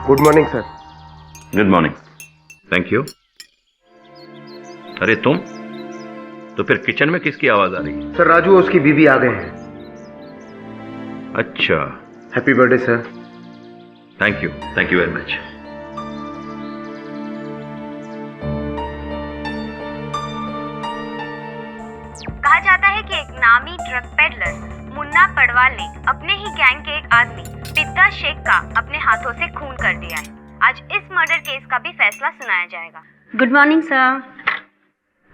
Good morning sir. Good morning. Thank you. अरे तुम तो फिर किचन में किसकी आवाज आ रही है? सर राजू और उसकी बीवी आ गए हैं। अच्छा, happy birthday sir. Thank you very much. कहा जाता है कि एक नामी ड्रग पेडलर मुन्ना पडवाल ने अपने ही गैंग के एक आदमी पिद्दा शेख का अपने हाथों से खून कर दिया है। आज इस मर्डर केस का भी फैसला सुनाया जाएगा। Good morning sir.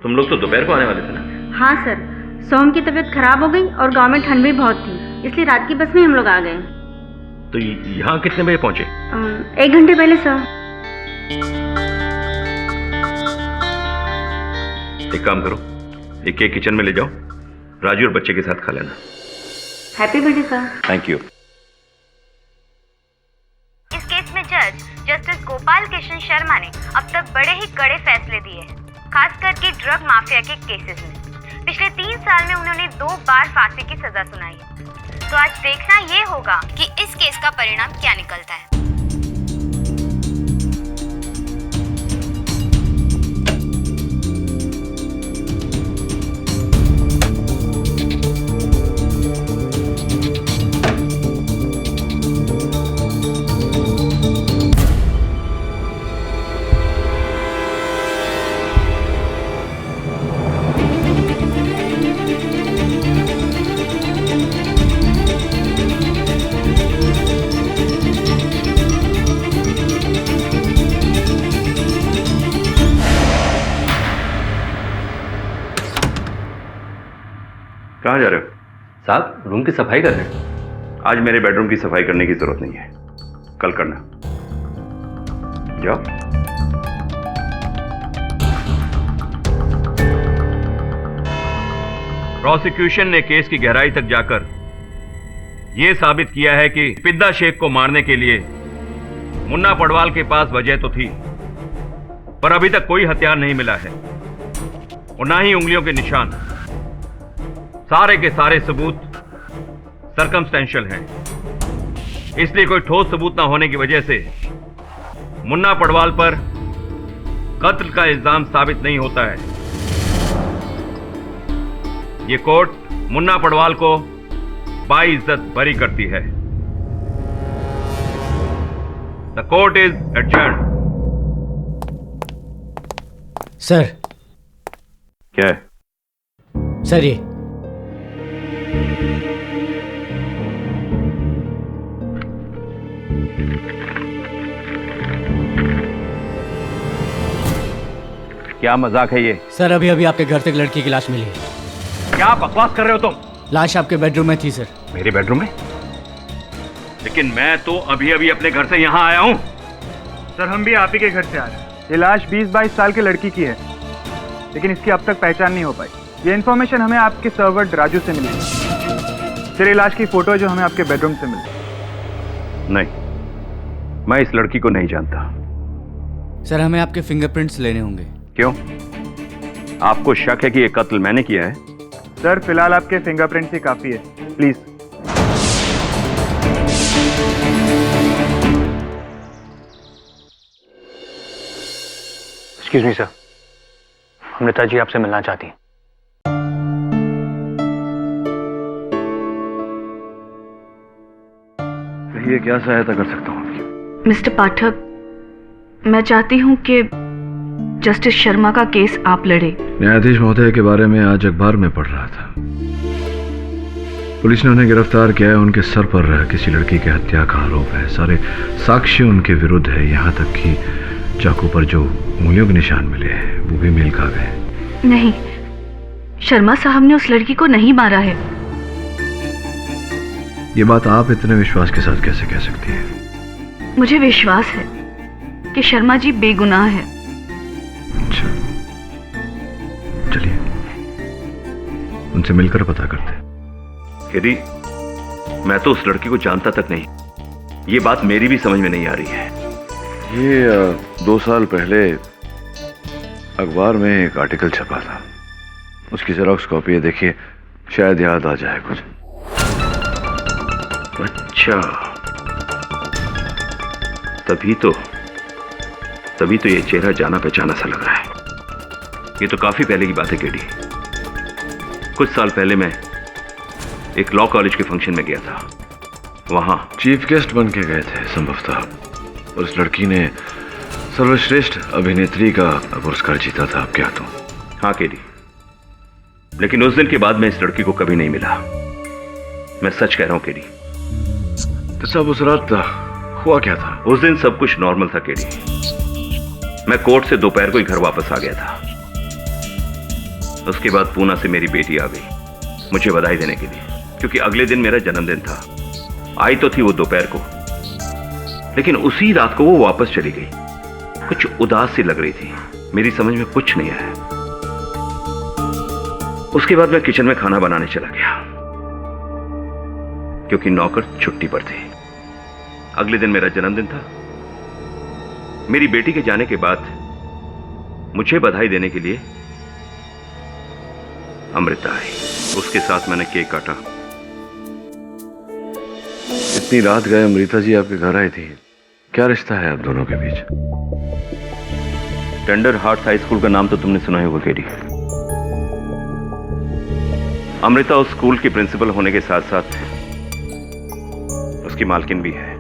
तुम लोग तो दोपहर को आने वाले थे ना? हाँ सर, सोम की तबीयत खराब हो गई और गांव में ठंड भी बहुत थी, इसलिए रात की बस में हम लोग आ गए। तो यहाँ कितने बजे पहुंचे? 1 घंटे पहले सर। एक काम करो, एक केक किचन में ले जाओ, राजू और बच्चे के साथ खा लेना। Happy birthday sir. Thank you. इस केस में जज जस्टिस गोपाल कृष्ण शर्मा ने अब तक बड़े ही कड़े फैसले दिए हैं, खास करके ड्रग माफिया के केसेस में। पिछले 3 साल में उन्होंने 2 बार फांसी की सजा सुनाई है। तो आज देखना ये होगा कि इस केस का परिणाम क्या निकलता है। कहाँ जा रहे हो? साहब, रूम की सफाई कर रहे हैं। आज मेरे बेडरूम की सफाई करने की जरूरत नहीं है, कल करना। जाओ। प्रोसिक्यूशन ने केस की गहराई तक जाकर यह साबित किया है कि पिद्दा शेख को मारने के लिए मुन्ना पडवाल के पास वजह तो थी, पर अभी तक कोई हथियार नहीं मिला है और ना ही उंगलियों के निशान। सारे के सारे सबूत सर्कमस्टेंशियल हैं, इसलिए कोई ठोस सबूत ना होने की वजह से मुन्ना पडवाल पर कत्ल का इल्जाम साबित नहीं होता है। यह कोर्ट मुन्ना पडवाल को बाइज्जत बरी करती है। The court is adjourned. Sir. क्या है? सर ये क्या मजाक है ये? सर, अभी अभी आपके घर से एक लड़की की लाश मिली है। क्या बकवास कर रहे हो तुम? लाश आपके बेडरूम में थी सर। मेरे बेडरूम में? लेकिन मैं तो अभी अभी अपने घर से यहाँ आया हूँ। सर हम भी आप ही के घर से आ रहे हैं। ये लाश 20-22 साल की लड़की की है, लेकिन इसकी अब तक पहचान नहीं हो पाई। ये इन्फॉर्मेशन हमें आपके सर्वर राजू से मिली। सर ये लाश की फोटो जो हमें आपके बेडरूम से मिली। नहीं, मैं इस लड़की को नहीं जानता। सर, हमें आपके फिंगरप्रिंट्स लेने होंगे। क्यों? आपको शक है कि यह कत्ल मैंने किया है? सर फिलहाल आपके फिंगरप्रिंट्स ही काफी है, please. Excuse me sir, Amrita ji आपसे मिलना चाहती हैं। ये क्या सहायता कर सकता हूँ आपकी? मिस्टर पाठक, मैं चाहती हूँ कि जस्टिस शर्मा का केस आप लड़े। न्यायाधीश महोदय के बारे में आज अखबार में पढ़ रहा था। पुलिस ने उन्हें गिरफ्तार किया है। उनके सर पर किसी लड़की की हत्या का आरोप है। सारे साक्ष्य उनके विरुद्ध है, यहाँ तक कि चाकू पर जो उंगलियों के निशान मिले हैं वो भी मेल खा गए। नहीं, शर्मा साहब ने उस लड़की को नहीं मारा है। ये बात आप इतने विश्वास के साथ कैसे कह सकती हैं? मुझे विश्वास है कि शर्मा जी बेगुनाह है। अच्छा, चलिए उनसे मिलकर पता करते। यदि मैं तो उस लड़की को जानता तक नहीं। ये बात मेरी भी समझ में नहीं आ रही है। ये 2 साल पहले अखबार में एक आर्टिकल छपा था, उसकी जेरॉक्स कॉपी है, देखिए शायद याद आ जाए कुछ। अच्छा, तभी तो ये चेहरा जाना पहचाना सा लग रहा है। ये तो काफी पहले की बात है केडी। कुछ साल पहले मैं एक लॉ कॉलेज के फंक्शन में गया था। वहां चीफ गेस्ट बन के गए थे संभवतः। उस लड़की ने सर्वश्रेष्ठ अभिनेत्री का पुरस्कार जीता था आपके हाथों। हाँ केडी, लेकिन उस दिन के बाद मैं इस लड़की को कभी नहीं मिला। मैं सच कह रहा हूं केडी। तो सब उस रात हुआ क्या था? उस दिन सब कुछ नॉर्मल था केडी। मैं कोर्ट से दोपहर को ही घर वापस आ गया था। उसके बाद पूना से मेरी बेटी आ गई मुझे बधाई देने के लिए, क्योंकि अगले दिन मेरा जन्मदिन था। आई तो थी वो दोपहर को, लेकिन उसी रात को वो वापस चली गई। कुछ उदास सी लग रही थी। मेरी समझ में कुछ नहीं आया। उसके बाद मैं किचन में खाना बनाने चला गया, क्योंकि नौकर छुट्टी पर थे। अगले दिन मेरा जन्मदिन था। मेरी बेटी के जाने के बाद मुझे बधाई देने के लिए अमृता आई। उसके साथ मैंने केक काटा। इतनी रात गए अमृता जी आपके घर आई थी। क्या रिश्ता है आप दोनों के बीच? टेंडर हार्ट हाई स्कूल का नाम तो तुमने सुना ही होगा केडी। अमृता उस स्कूल की प्रिंसिपल होने के साथ साथ उसकी मालकिन भी है।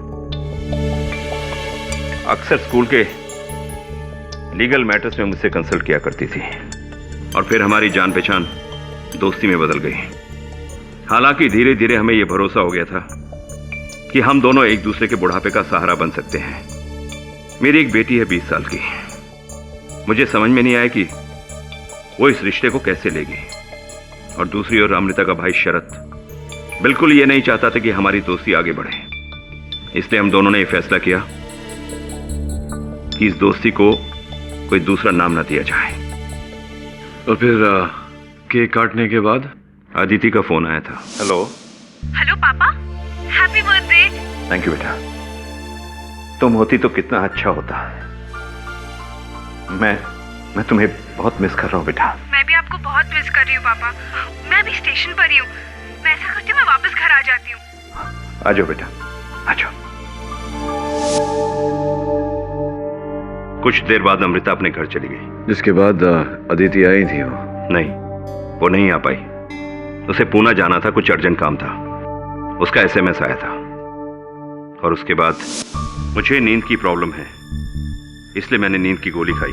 अक्सर स्कूल के लीगल मैटर्स में मुझसे कंसल्ट किया करती थी, और फिर हमारी जान पहचान दोस्ती में बदल गई। हालांकि धीरे धीरे हमें यह भरोसा हो गया था कि हम दोनों एक दूसरे के बुढ़ापे का सहारा बन सकते हैं। मेरी एक बेटी है 20 साल की। मुझे समझ में नहीं आया कि वो इस रिश्ते को कैसे लेगी। और दूसरी ओर अमृता का भाई शरत बिल्कुल ये नहीं चाहता था कि हमारी दोस्ती आगे बढ़े। इसलिए हम दोनों ने यह फैसला किया कि इस दोस्ती को कोई दूसरा नाम ना दिया जाए। और फिर केक काटने के बाद अदिति का फोन आया था। हेलो पापा, हैप्पी बर्थडे। थैंक यू बेटा। तुम होती तो कितना अच्छा होता। मैं तुम्हें बहुत मिस कर रहा हूँ बेटा। मैं भी आपको बहुत मिस कर रही हूँ पापा। मैं अभी स्टेशन पर ही हूँ। मैं ऐसा करती हूँ, मैं वापस घर आ जाती हूँ। आ जाओ बेटा, आ जाओ। कुछ देर बाद अमृता अपने घर चली गई। जिसके बाद अदिति आई थी वो? नहीं, वो नहीं आ पाई। उसे पूना जाना था, कुछ अर्जेंट काम था। उसका एसएमएस आया था। और उसके बाद मुझे नींद की प्रॉब्लम है, इसलिए मैंने नींद की गोली खाई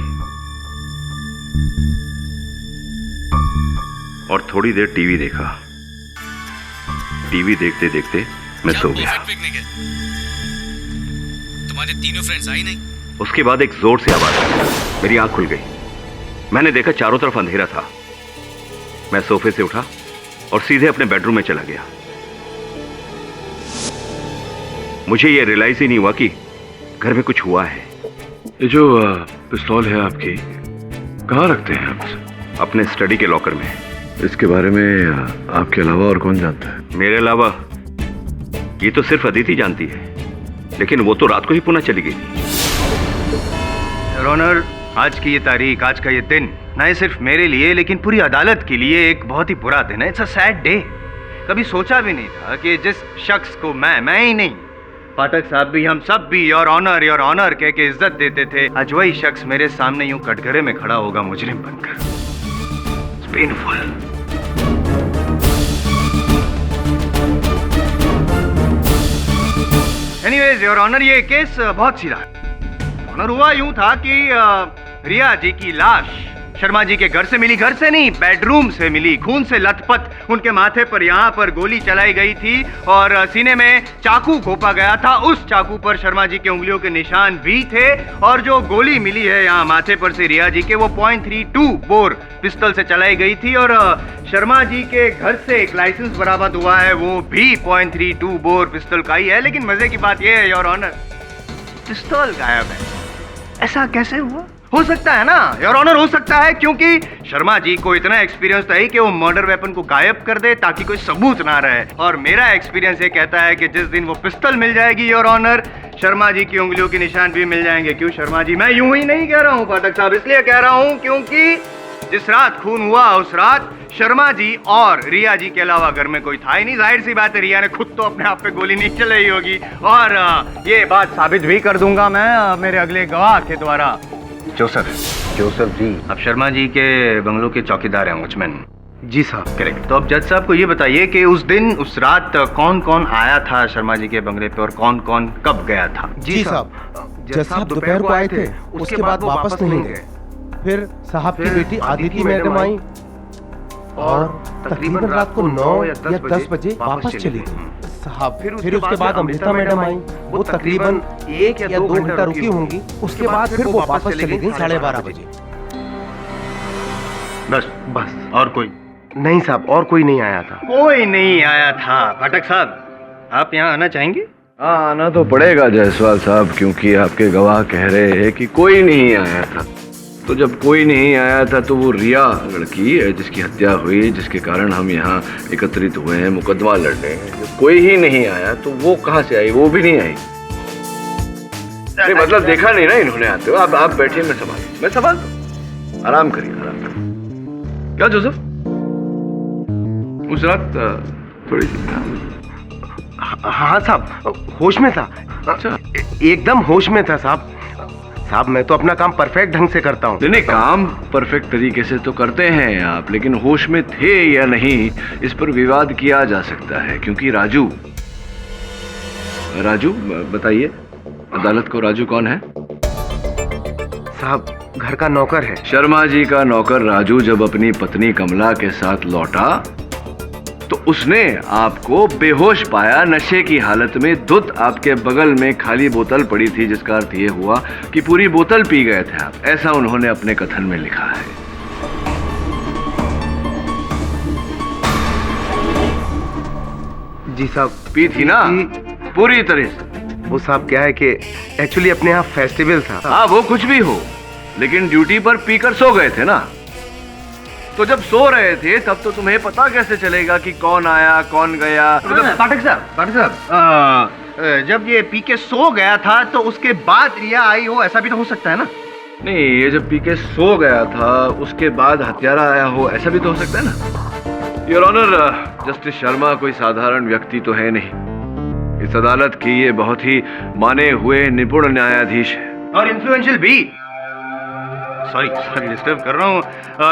और थोड़ी देर टीवी देखा। टीवी देखते देखते मैं सो गया। तुम्हारे तीनों फ्रेंड्स आई नहीं? उसके बाद एक जोर से आवाज आई। मेरी आंख खुल गई। मैंने देखा चारों तरफ अंधेरा था। मैं सोफे से उठा और सीधे अपने बेडरूम में चला गया। मुझे यह रियलाइज ही नहीं हुआ कि घर में कुछ हुआ है। ये जो पिस्तौल है आपकी, कहाँ रखते हैं आप? अपने स्टडी के लॉकर में। इसके बारे में आपके अलावा और कौन जानता है? मेरे अलावा ये तो सिर्फ अदिति जानती है, लेकिन वो तो रात को ही पुणे चली गई थी। योर ऑनर, आज की ये तारीख, आज का ये दिन न सिर्फ मेरे लिए लेकिन पूरी अदालत के लिए एक बहुत ही बुरा दिन है। It's a sad day. कभी सोचा भी नहीं था कि जिस शख्स को मैं ही नहीं, पाठक साहब भी, हम सब भी योर ऑनर कह के इज्जत देते थे, आज वही शख्स मेरे सामने यूं कटघरे में खड़ा होगा मुजरिम बनकर। It's painful. Anyways your honour, ये केस बहुत सीधा है। ऑनर, हुआ यूं था कि रिया जी की लाश शर्मा जी के घर से मिली। घर से नहीं, बेडरूम से मिली, खून से लथपथ। उनके माथे पर यहाँ पर गोली चलाई गई थी और सीने में चाकू घोंपा गया था। उस चाकू पर शर्मा जी के उंगलियों के निशान भी थे। और जो गोली मिली है यहाँ माथे पर से रिया जी के, वो .32 बोर पिस्टल से चलाई गई थी। और शर्मा जी के घर से एक लाइसेंस बरामद हुआ है, वो भी .32 बोर पिस्टल का ही है। लेकिन मजे की बात यह है योर ऑनर, पिस्टल गायब है। ऐसा कैसे हुआ? हो सकता है ना योर ऑनर, हो सकता है क्योंकि शर्मा जी को इतना एक्सपीरियंस था कि वो मर्डर वेपन को गायब कर दे ताकि कोई सबूत ना रहे। और मेरा एक्सपीरियंस ये कहता है कि जिस दिन वो पिस्टल मिल जाएगी योर ऑनर, शर्मा जी की उंगलियों के निशान भी मिल जाएंगे। क्यों शर्मा जी? मैं यूं ही नहीं कह रहा हूं पाठक साहब, इसलिए कह रहा हूं क्योंकि जिस रात खून हुआ उस रात शर्मा जी और रिया जी के अलावा घर में कोई था ही नहीं। जाहिर सी बात है रिया ने खुद तो अपने आप पे गोली नहीं चलाई होगी, और ये बात साबित भी कर दूंगा मैं मेरे अगले गवाह के द्वारा। जोसेफ जी, अब शर्मा जी के बंगलों के चौकीदार हैं, वॉचमैन। जी साहब, करेक्ट। तो अब जज साहब को ये बताइए कि उस दिन उस रात कौन कौन आया था शर्मा जी के बंगले पे और कौन कौन कब गया था? जी साहब, जज साहब दोपहर को आए थे, उसके बाद वापस नहीं गए। फिर साहब की बेटी आदिति मैडम आई और तकरीबन रात को 9 या 10 बजे वापस चली गई साहब। फिर उसके बाद अमृता मैडम आई, वो तकरीबन 1 या 2 घंटा रुकी होंगी। उसके बाद फिर वो वापस चली गई 12:30 बजे। बस और कोई नहीं साहब, और कोई नहीं आया था। कोई नहीं आया था। पाठक साहब, आप यहाँ आना चाहेंगे? हाँ, आना तो पड़ेगा जायसवाल साहब, क्योंकि आपके गवाह कह रहे हैं कि कोई नहीं आया था। तो जब कोई नहीं आया था तो वो रिया लड़की जिसकी हत्या हुई, जिसके कारण हम यहाँ एकत्रित हुए हैं मुकदमा लड़ने, जब कोई ही नहीं आया तो वो कहाँ से आई? वो भी नहीं आई। नहीं, मतलब देखा नहीं ना इन्होंने आते हुए। आप बैठिए, मैं संभाल दूं। आराम करिए, आराम करिए। क्या जोसेफ, उस रात थोड़ी हाँ साहब, होश में था। अच्छा, एकदम होश में था साहब। साहब मैं तो अपना काम परफेक्ट ढंग से करता हूँ। नहीं, काम परफेक्ट तरीके से तो करते हैं आप, लेकिन होश में थे या नहीं इस पर विवाद किया जा सकता है, क्योंकि राजू बताइए, अदालत को राजू कौन है? साहब घर का नौकर है। शर्मा जी का नौकर राजू जब अपनी पत्नी कमला के साथ लौटा तो उसने आपको बेहोश पाया, नशे की हालत में। धुत आपके बगल में खाली बोतल पड़ी थी, जिसका अर्थ ये हुआ कि पूरी बोतल पी गए थे आप। ऐसा उन्होंने अपने कथन में लिखा है। जी साहब, पी थी ना पूरी तरह से। वो साहब क्या है कि एक्चुअली अपने यहाँ फेस्टिवल था। हाँ, वो कुछ भी हो, लेकिन ड्यूटी पर पीकर सो गए थे ना। तो जब सो रहे थे तब तो तुम्हें पता कैसे चलेगा कि कौन आया कौन गया? पाठक साहब, जब ये पी के सो गया था तो उसके बाद रिया आई हो, ऐसा भी तो हो सकता है ना? नहीं, ये जब पी के सो गया था उसके बाद हत्यारा आया हो, ऐसा भी तो हो सकता है ना? योर ऑनर, जस्टिस शर्मा कोई साधारण व्यक्ति तो है नहीं। इस अदालत की ये बहुत ही माने हुए निपुण न्यायाधीश है और इन्फ्लुएंशियल भी। सॉरी डिस्टर्ब कर रहा हूँ।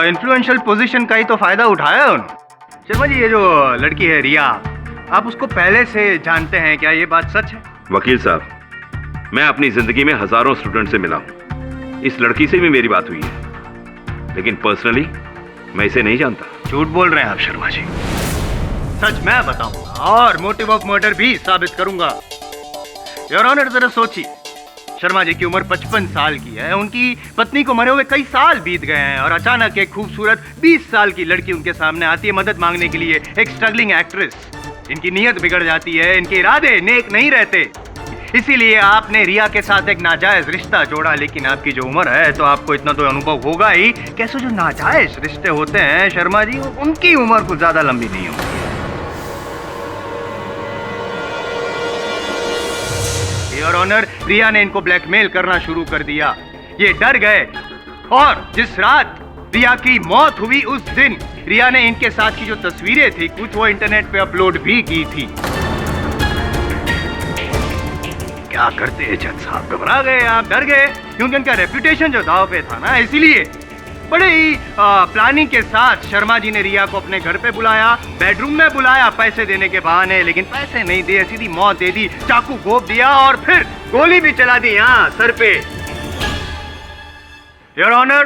इन्फ्लुएंशियल पोजीशन का ही तो फायदा उठाया उन्होंने। शर्मा जी, ये जो लड़की है रिया, आप उसको पहले से जानते हैं क्या? ये बात सच है? वकील साहब, मैं अपनी जिंदगी में हजारों स्टूडेंट से मिला हूं। इस लड़की से भी मेरी बात हुई है, लेकिन पर्सनली मैं इसे नहीं जानता। झूठ बोल रहे हैं आप शर्मा जी। सच मैं बताऊंगा और मोटिव ऑफ मर्डर भी साबित करूंगा। योर ऑनर, जरा सोचिए, शर्मा जी की उम्र 55 साल की है, उनकी पत्नी को मरे हुए कई साल बीत गए हैं, और अचानक एक खूबसूरत 20 साल की लड़की उनके सामने आती है मदद मांगने के लिए, एक स्ट्रगलिंग एक्ट्रेस। इनकी नीयत बिगड़ जाती है, इनके इरादे नेक नहीं रहते, इसीलिए आपने रिया के साथ एक नाजायज रिश्ता जोड़ा। लेकिन आपकी जो उम्र है तो आपको इतना तो अनुभव होगा ही, कैसे जो नाजायज रिश्ते होते हैं शर्मा जी, उनकी उम्र कुछ ज्यादा लंबी नहीं होती। योर ऑनर, रिया ने इनको ब्लैकमेल करना शुरू कर दिया। ये डर गए, और जिस रात रिया की मौत हुई उस दिन रिया ने इनके साथ की जो तस्वीरें थी कुछ वो इंटरनेट पे अपलोड भी की थी। क्या करते हैं जज साहब? घबरा गए आप, डर गए, क्योंकि उनका रेपुटेशन जो दाव पे था ना, इसीलिए बड़े ही प्लानिंग के साथ शर्मा जी ने रिया को अपने घर पे बुलाया, बेडरूम में बुलाया पैसे देने के बहाने, लेकिन पैसे नहीं दिए, सीधी मौत दे दी, चाकू घोंप दिया और फिर गोली भी चला दी यहाँ सर पे। Your honour,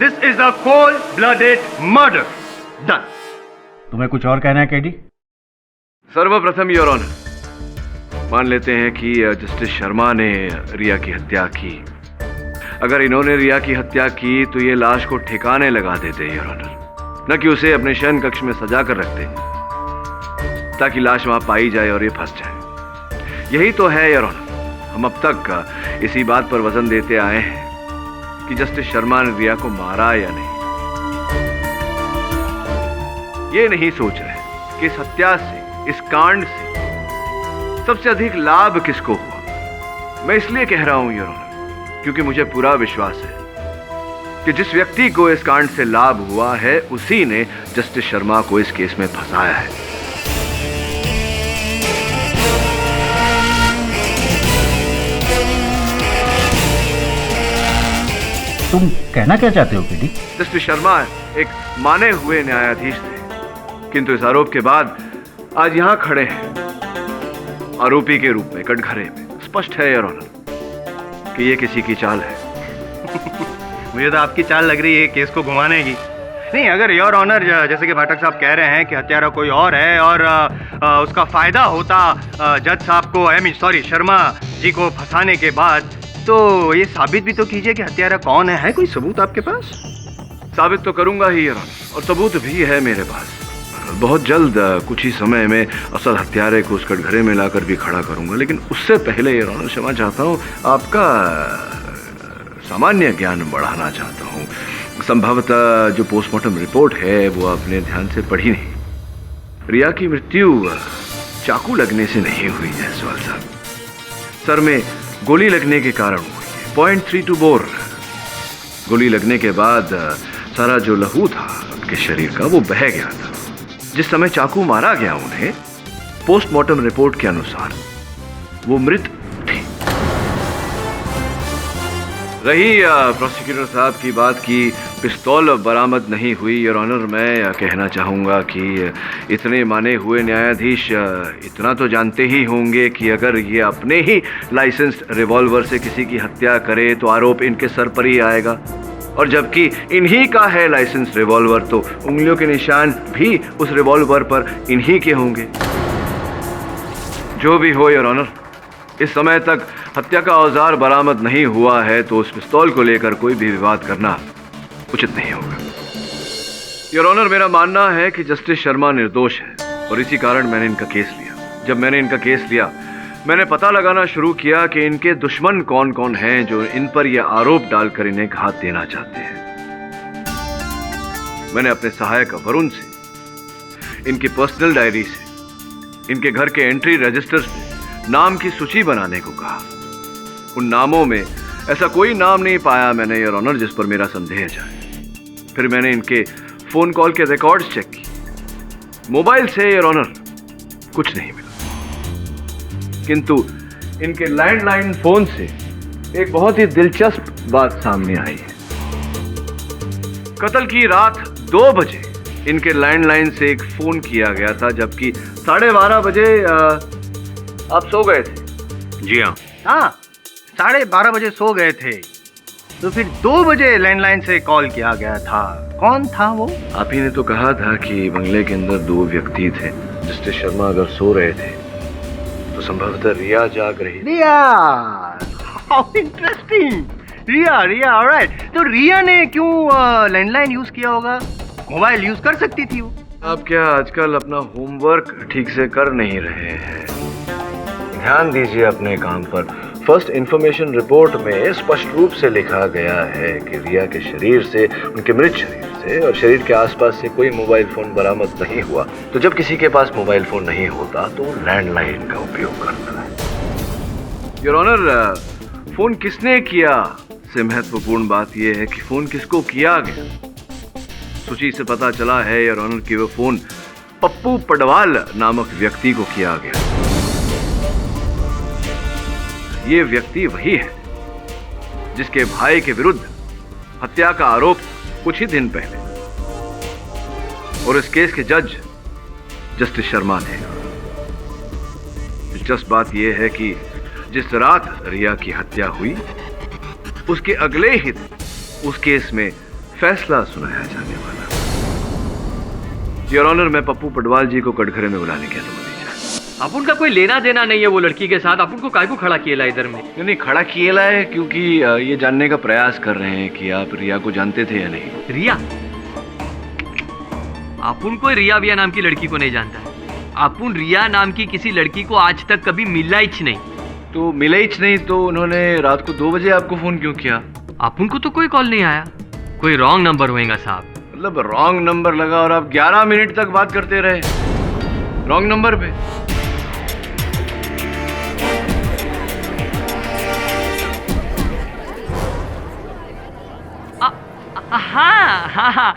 this is a cold blooded murder done. तुम्हें कुछ और कहना है केडी? सर्वप्रथम योर ऑनर, मान लेते हैं कि जस्टिस शर्मा ने रिया की हत्या की। अगर इन्होंने रिया की हत्या की तो ये लाश को ठिकाने लगा देते योर ऑनर, न कि उसे अपने शयन कक्ष में सजा कर रखते, ताकि लाश वहां पाई जाए और ये फंस जाए। यही तो है योर ऑनर, हम अब तक इसी बात पर वजन देते आए हैं कि जस्टिस शर्मा ने रिया को मारा या नहीं। ये नहीं सोच रहे कि इस हत्या से, इस कांड से सबसे अधिक लाभ किसको हुआ। मैं इसलिए कह रहा हूं योर ऑनर, क्योंकि मुझे पूरा विश्वास है कि जिस व्यक्ति को इस कांड से लाभ हुआ है उसी ने जस्टिस शर्मा को इस केस में फंसाया है। तुम कहना क्या चाहते हो पीडी? जस्टिस शर्मा एक माने हुए न्यायाधीश थे, किंतु इस आरोप के बाद आज यहां खड़े हैं आरोपी के रूप में कटघरे में। स्पष्ट है योर ऑनर कि ये किसी की चाल है। मुझे तो आपकी चाल लग रही है केस को घुमाने की। नहीं, अगर योर ऑनर जैसे कि पाठक साहब कह रहे हैं कि हत्यारा कोई और है और उसका फायदा होता जज साहब को शर्मा जी को फंसाने के बाद, तो ये साबित भी तो कीजिए कि हत्यारा कौन है कोई सबूत आपके पास? साबित तो करूंगा ही योर ऑनर, और सबूत भी है मेरे पास। बहुत जल्द कुछ ही समय में असल हत्यारे को उस कटघरे में लाकर भी खड़ा करूंगा, लेकिन उससे पहले योर ऑनर क्षमा चाहता हूं, आपका सामान्य ज्ञान बढ़ाना चाहता हूं। संभवतः जो पोस्टमार्टम रिपोर्ट है वो आपने ध्यान से पढ़ी नहीं। रिया की मृत्यु चाकू लगने से नहीं हुई जायसवाल साहब, सर में गोली लगने के कारण हुई है। 0.32 बोर। गोली लगने के बाद सारा जो लहू था उनके शरीर का वो बह गया था। जिस समय चाकू मारा गया उन्हें पोस्टमार्टम रिपोर्ट के अनुसार वो मृत थी। रही प्रोसिक्यूटर साहब की बात की पिस्तौल बरामद नहीं हुई, योर ऑनर मैं कहना चाहूँगा कि इतने माने हुए न्यायाधीश इतना तो जानते ही होंगे कि अगर ये अपने ही लाइसेंस्ड रिवॉल्वर से किसी की हत्या करे तो आरोप इनके सर पर ही आएगा, और जबकि इन्हीं का है लाइसेंस रिवॉल्वर तो उंगलियों के निशान भी उस रिवॉल्वर पर इन्हीं के होंगे। जो भी हो योर ऑनर, इस समय तक हत्या का औजार बरामद नहीं हुआ है तो उस पिस्तौल को लेकर कोई भी विवाद करना उचित नहीं होगा। योर ऑनर, मेरा मानना है कि जस्टिस शर्मा निर्दोष है और इसी कारण मैंने इनका केस लिया। जब मैंने इनका केस लिया मैंने पता लगाना शुरू किया कि इनके दुश्मन कौन कौन हैं जो इन पर यह आरोप डालकर इन्हें घात देना चाहते हैं। मैंने अपने सहायक वरुण से, इनकी पर्सनल डायरी से, इनके घर के एंट्री रजिस्टर से नाम की सूची बनाने को कहा। उन नामों में ऐसा कोई नाम नहीं पाया मैंने योर ऑनर जिस पर मेरा संदेह जाए। फिर मैंने इनके फोन कॉल के रिकॉर्ड्स चेक किए। मोबाइल से योर ऑनर कुछ नहीं मिला, किंतु इनके लैंडलाइन फोन से एक बहुत ही दिलचस्प बात सामने आई है। कत्ल की रात 2 बजे इनके लैंडलाइन से एक फोन किया गया था, जबकि 12:30 बजे आप सो गए थे। जी हाँ। हाँ, 12:30 बजे सो गए थे, तो फिर 2 बजे लैंडलाइन से कॉल किया गया था। कौन था वो? आप ही ने तो कहा था कि बंगले के अंदर 2 व्यक्ति थे। जस्टिस शर्मा अगर सो रहे थे तो संभवतः रिया जाग रही। Riya, how interesting. Riya, alright. तो रिया ने क्यों लैंडलाइन यूज किया होगा? मोबाइल यूज कर सकती थी वो। आप क्या आजकल अपना होमवर्क ठीक से कर नहीं रहे हैं? ध्यान दीजिए अपने काम पर। फर्स्ट इंफॉर्मेशन रिपोर्ट में स्पष्ट रूप से लिखा गया है कि रिया के शरीर से, उनके मृत शरीर से और शरीर के आसपास से कोई मोबाइल फोन बरामद नहीं हुआ। तो जब किसी के पास मोबाइल फोन नहीं होता तो वो लैंडलाइन का उपयोग करता है। योर ऑनर, फोन किसने किया से महत्वपूर्ण बात यह है कि फोन किसको किया गया। सूची से पता चला है योर ऑनर कि वो फोन पप्पू पडवाल नामक व्यक्ति को किया गया। ये व्यक्ति वही है जिसके भाई के विरुद्ध हत्या का आरोप कुछ ही दिन पहले, और इस केस के जज जस्टिस शर्मा थे। दिलचस्प बात यह है कि जिस रात रिया की हत्या हुई उसके अगले ही दिन उस केस में फैसला सुनाया जाने वाला। योर ऑनर, मैं पप्पू पडवाल जी को कटघरे में बुलाने की अनुमति। आप उनका कोई लेना देना नहीं है वो लड़की के साथ, आप उनको काय को खड़ा किएला इधर में? नहीं, खड़ा किएला है क्योंकि ये जानने का प्रयास कर रहे हैं कि आप रिया को जानते थे या नहीं। रिया? आप उनको रिया विया नाम की लड़की को नहीं जानता है? अपुन रिया नाम की किसी लड़की को आज तक कभी मिला ही नहीं। तो मिला ही नहीं तो उन्होंने रात को 2 बजे आपको फोन क्यों किया? अपुन को तो कोई कॉल नहीं आया। कोई रॉन्ग नंबर होएगा साहब। मतलब रॉन्ग नंबर लगा और आप 11 मिनट तक बात करते रहे रॉन्ग नंबर पे? हाँ हाँ हाँ,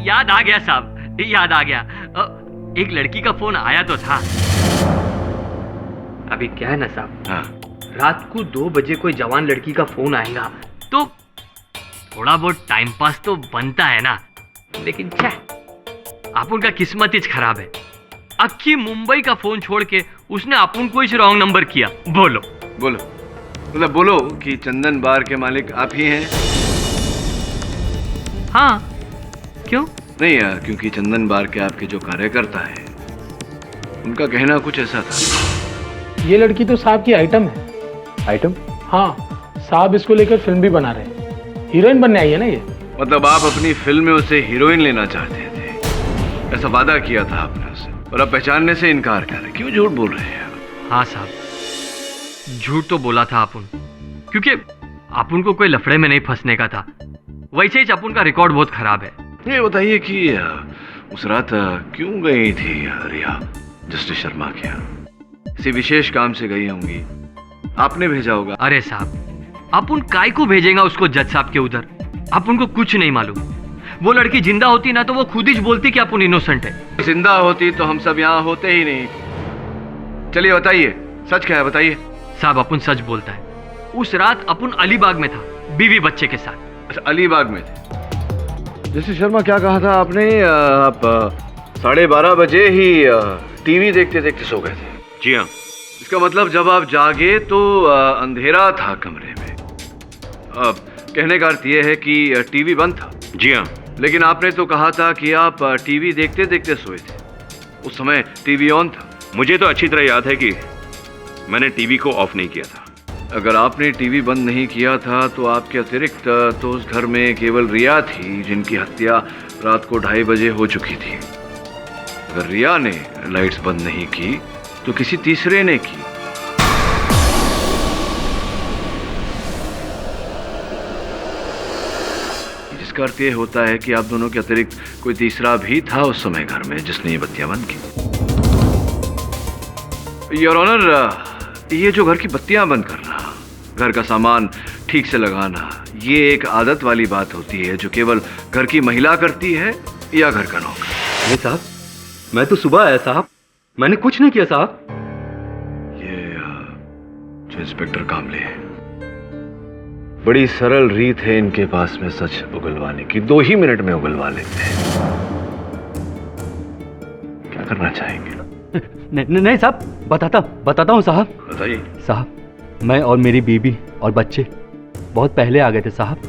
याद आ गया साहब, याद आ गया। एक लड़की का फोन आया तो था। अभी क्या है ना साहब, हाँ। रात को 2 बजे कोई जवान लड़की का फोन आएगा तो थोड़ा बहुत टाइम पास तो बनता है ना। लेकिन क्या, अपन का किस्मत ही खराब है। अक्की मुंबई का फोन छोड़ के उसने अपन को ही रॉन्ग नंबर किया। बोलो बोलो, मतलब बोलो कि चंदन बार के मालिक आप ही हैं? हाँ, क्यों? नहीं यार, क्योंकि चंदन बार के आपके जो कार्यकर्ता है उनका कहना कुछ ऐसा था। ये लड़की तो साहब की आइटम है। आइटम? हाँ, साहब इसको लेकर फिल्म भी बना रहे हैं। हीरोइन बनने आई है ना ये। मतलब आप अपनी फिल्म में उसे हीरोइन लेना चाहते थे, ऐसा वादा किया था आपने उसे, और अब पहचानने से इनकार कर रहे, क्यों झूठ बोल रहे हैं? हाँ साहब, झूठ तो बोला था अपन, क्योंकि अपन को कोई लफड़े में नहीं फंसने का था। वैसे ही अपन का रिकॉर्ड बहुत खराब है। ये बताइए कि उस रात क्यों गई थी रिया जस्टिस शर्मा के यहाँ? किसी विशेष काम से गई होंगी, आपने भेजा होगा। अरे साहब, अपन काय को भेजेगा उसको जज साहब के उधर? अपन को कुछ नहीं मालूम। वो लड़की जिंदा होती ना तो वो खुद ही बोलती कि अपन इनोसेंट है। जिंदा होती तो हम सब यहाँ होते ही नहीं। चलिए बताइए, सच क्या है, बताइए। साहब, अपन सच बोलता है। उस रात अपन अलीबाग में था, बीवी बच्चे के साथ। अच्छा, अलीबाग में थे। जस्टिस शर्मा, क्या कहा था आपने? आप 12:30 बजे ही टीवी देखते देखते सो गए थे? जी हाँ। इसका मतलब जब आप जागे तो अंधेरा था कमरे में। कहने का अर्थ यह है कि टीवी बंद था। जी हाँ। लेकिन आपने तो कहा था कि आप टीवी देखते देखते सोए थे। उस समय टीवी ऑन था। मुझे तो अच्छी तरह याद है कि मैंने टीवी को ऑफ नहीं किया था। अगर आपने टीवी बंद नहीं किया था तो आपके अतिरिक्त तो उस घर में केवल रिया थी, जिनकी हत्या रात को 2:30 बजे हो चुकी थी। अगर रिया ने लाइट्स बंद नहीं की तो किसी तीसरे ने की। जिसका अर्थ यह होता है कि आप दोनों के अतिरिक्त कोई तीसरा भी था उस समय घर में जिसने ये बत्तियां बंद की। योर ऑनर, ये जो घर की बत्तियां बंद करना, घर का सामान ठीक से लगाना, ये एक आदत वाली बात होती है जो केवल घर की महिला करती है या घर का नौकर। नहीं साहब, मैं तो सुबह आया साहब, मैंने कुछ नहीं किया साहब। ये जो इंस्पेक्टर कामले है, बड़ी सरल रीत है इनके पास में सच उगलवाने की। 2 ही मिनट में उगलवा लेते हैं। क्या करना चाहेंगे? नहीं साहब, बताता हूँ साहब। बताइए। साहब, मैं और मेरी बीबी और बच्चे बहुत पहले आ गए थे साहब।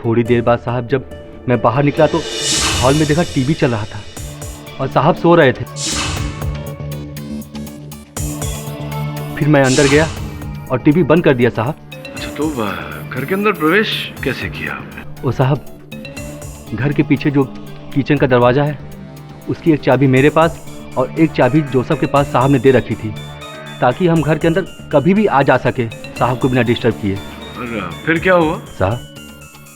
थोड़ी देर बाद साहब जब मैं बाहर निकला तो हॉल में देखा टीवी चल रहा था और साहब सो रहे थे। फिर मैं अंदर गया और टीवी बंद कर दिया साहब। अच्छा, तो घर के अंदर प्रवेश कैसे किया आपने? वो साहब, घर के पीछे जो किचन का दरवाजा है उसकी एक चाबी मेरे पास और एक चाबी जोसेफ के पास साहब ने दे रखी थी, ताकि हम घर के अंदर कभी भी आ जा सके साहब को बिना डिस्टर्ब किए। और फिर क्या हुआ? साहब,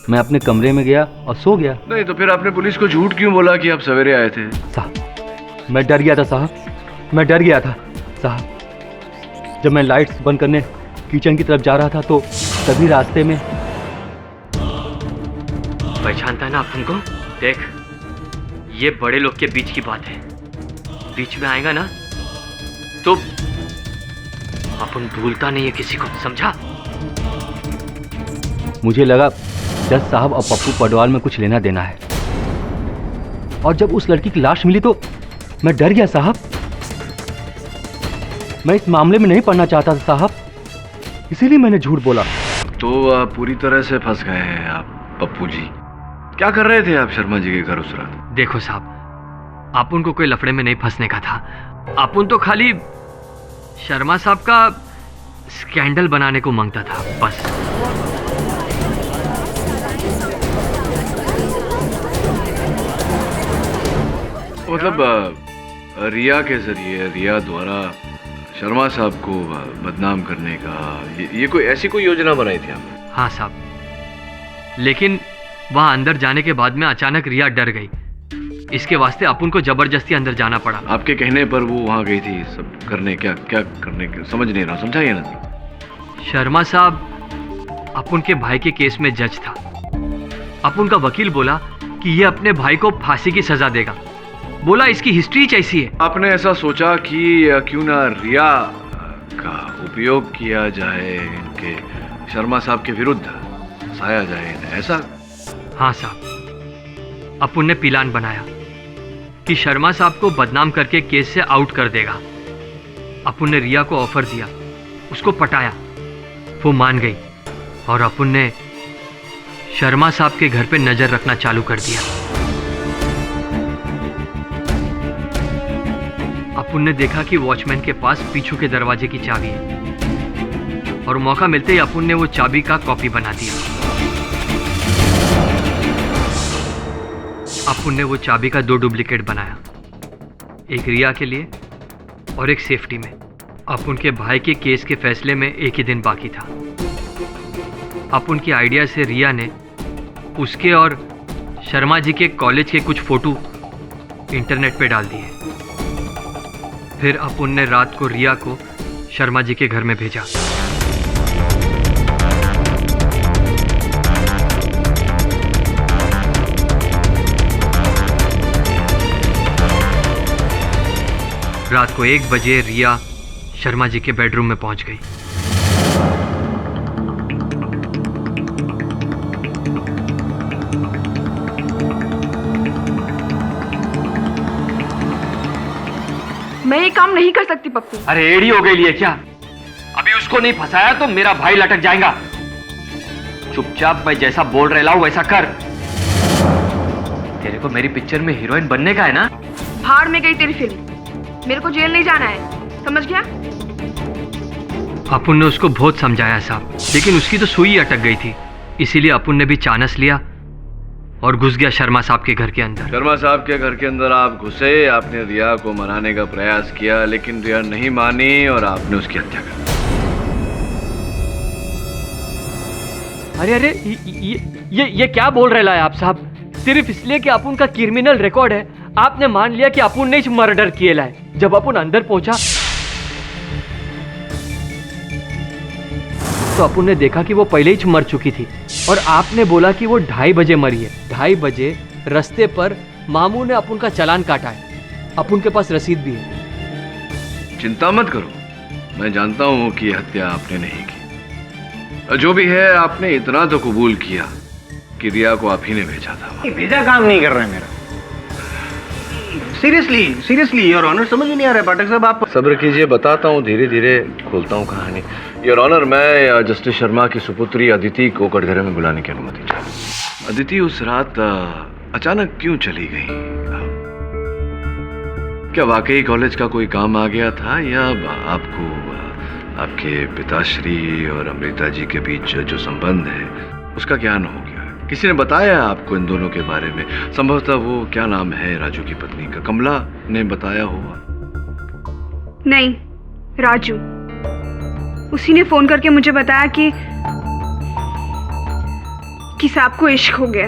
मैं अपने कमरे में गया और सो गया। नहीं तो फिर आपने पुलिस को झूठ क्यों बोला कि आप सवेरे आए थे? साहब, मैं डर गया था साहब, मैं डर गया था साहब। जब मैं लाइट्स बंद करने किचन की तरफ जा रहा था तो तभी रास्ते में। पहचानता है ना अपन को? देख, ये बड़े लोग के बीच की बात है, बीच में आएगा ना तो अपन भूलता नहीं है किसी को, समझा? मुझे लगा जज साहब और पप्पू पडवाल में कुछ लेना देना है, और जब उस लड़की की लाश मिली तो मैं डर गया साहब। मैं इस मामले में नहीं पढ़ना चाहता था साहब, इसीलिए मैंने झूठ बोला। तो पूरी तरह से फंस गए हैं आप पप्पू जी। क्या कर रहे थे आप शर्मा जी के घर उस रात? देखो साहब, अपन को कोई लफड़े में नहीं फंसने का था। अपन तो खाली शर्मा साहब का स्कैंडल बनाने को मांगता था, बस। मतलब रिया के जरिए, रिया द्वारा शर्मा साहब को बदनाम करने का ये कोई ऐसी कोई योजना बनाई थी आपने? हाँ साहब, लेकिन वहां अंदर जाने के बाद में अचानक रिया डर गई। इसके वास्ते अपन को जबरदस्ती अंदर जाना पड़ा। आपके कहने पर वो वहां गई थी सब करने? क्या करने के समझ नहीं रहा, समझाइए ना। शर्मा साहब अपन के भाई के केस में जज था। अपुन का वकील बोला कि ये अपने भाई को फांसी की सजा देगा। बोला इसकी हिस्ट्री ऐसी है। आपने ऐसा सोचा कि क्यों ना रिया का उपयोग किया जाए, इनके शर्मा साहब के विरुद्ध साया जाए इन्हें, ऐसा? हाँ साहब, अपुन ने प्लान बनाया कि शर्मा साहब को बदनाम करके केस से आउट कर देगा। अपुन ने रिया को ऑफर दिया, उसको पटाया, वो मान गई और अपुन ने शर्मा साहब के घर पे नजर रखना चालू कर दिया। अपुन ने देखा कि वॉचमैन के पास पीछू के दरवाजे की चाबी है और मौका मिलते ही अपुन ने वो चाबी का कॉपी बना दिया। अपुन ने वो चाबी का 2 डुप्लीकेट बनाया, एक रिया के लिए और एक सेफ्टी में। अपुन के भाई के केस के फैसले में एक ही दिन बाकी था। अपुन की आइडिया से रिया ने उसके और शर्मा जी के कॉलेज के कुछ फोटो इंटरनेट पे डाल दिए। फिर अपुन ने रात को रिया को शर्मा जी के घर में भेजा। रात को 1 बजे रिया शर्मा जी के बेडरूम में पहुंच गई। मैं ये काम नहीं कर सकती पप्पू। अरे एड़ी हो गई लिए क्या? अभी उसको नहीं फंसाया तो मेरा भाई लटक जाएगा। चुपचाप मैं जैसा बोल रहा हूं वैसा कर। तेरे को मेरी पिक्चर में हीरोइन बनने का है ना? भाड़ में गई तेरी फिल्म, मेरे को जेल नहीं जाना है, समझ गया? अपुन ने उसको बहुत समझाया साहब, लेकिन उसकी तो सुई अटक गई थी। इसीलिए अपुन ने भी चानस लिया और घुस गया शर्मा साहब के घर के अंदर। शर्मा साहब के घर के अंदर आप घुसे, आपने रिया को मनाने का प्रयास किया, लेकिन रिया नहीं मानी और आपने उसकी हत्या कर दी। अरे अरे ये क्या बोल रहे हैं आप साहब? सिर्फ इसलिए कि अपुन का क्रिमिनल रिकॉर्ड है आपने मान लिया कि अपुन ने मर्डर किए लाए। जब अपुन अंदर पहुंचा तो अपुन ने देखा कि वो पहले ही मर चुकी थी और आपने बोला कि वो 2:30 बजे मरी है। 2:30 बजे रास्ते पर मामू ने अपुन का चालान काटा है, अपुन के पास रसीद भी है। चिंता मत करो, मैं जानता हूं कि हत्या आपने नहीं की। जो भी है, आपने इतना तो कबूल किया कि रिया को आप ही ने भेजा था। भेजा काम नहीं कर रहे हैं मेरा। सीरियसली योर ऑनर, समझ नहीं आ रहा है पाठक साहब। आप सब्र कीजिए, बताता हूँ, धीरे धीरे खोलता हूँ कहानी। योर ऑनर, मैं जस्टिस शर्मा की सुपुत्री अदिति को कटघरे में बुलाने की अनुमति चाहूँ। अदिति उस रात अचानक क्यों चली गई? क्या वाकई कॉलेज का कोई काम आ गया था या आपको आपके पिताश्री और अमृता जी के बीच जो संबंध है उसका ज्ञान हो गया? किसी ने बताया आपको इन दोनों के बारे में? संभवतः वो, क्या नाम है राजू की पत्नी का, कमला ने बताया होगा। नहीं, राजू, उसी ने फोन करके मुझे बताया कि साहब को इश्क हो गया।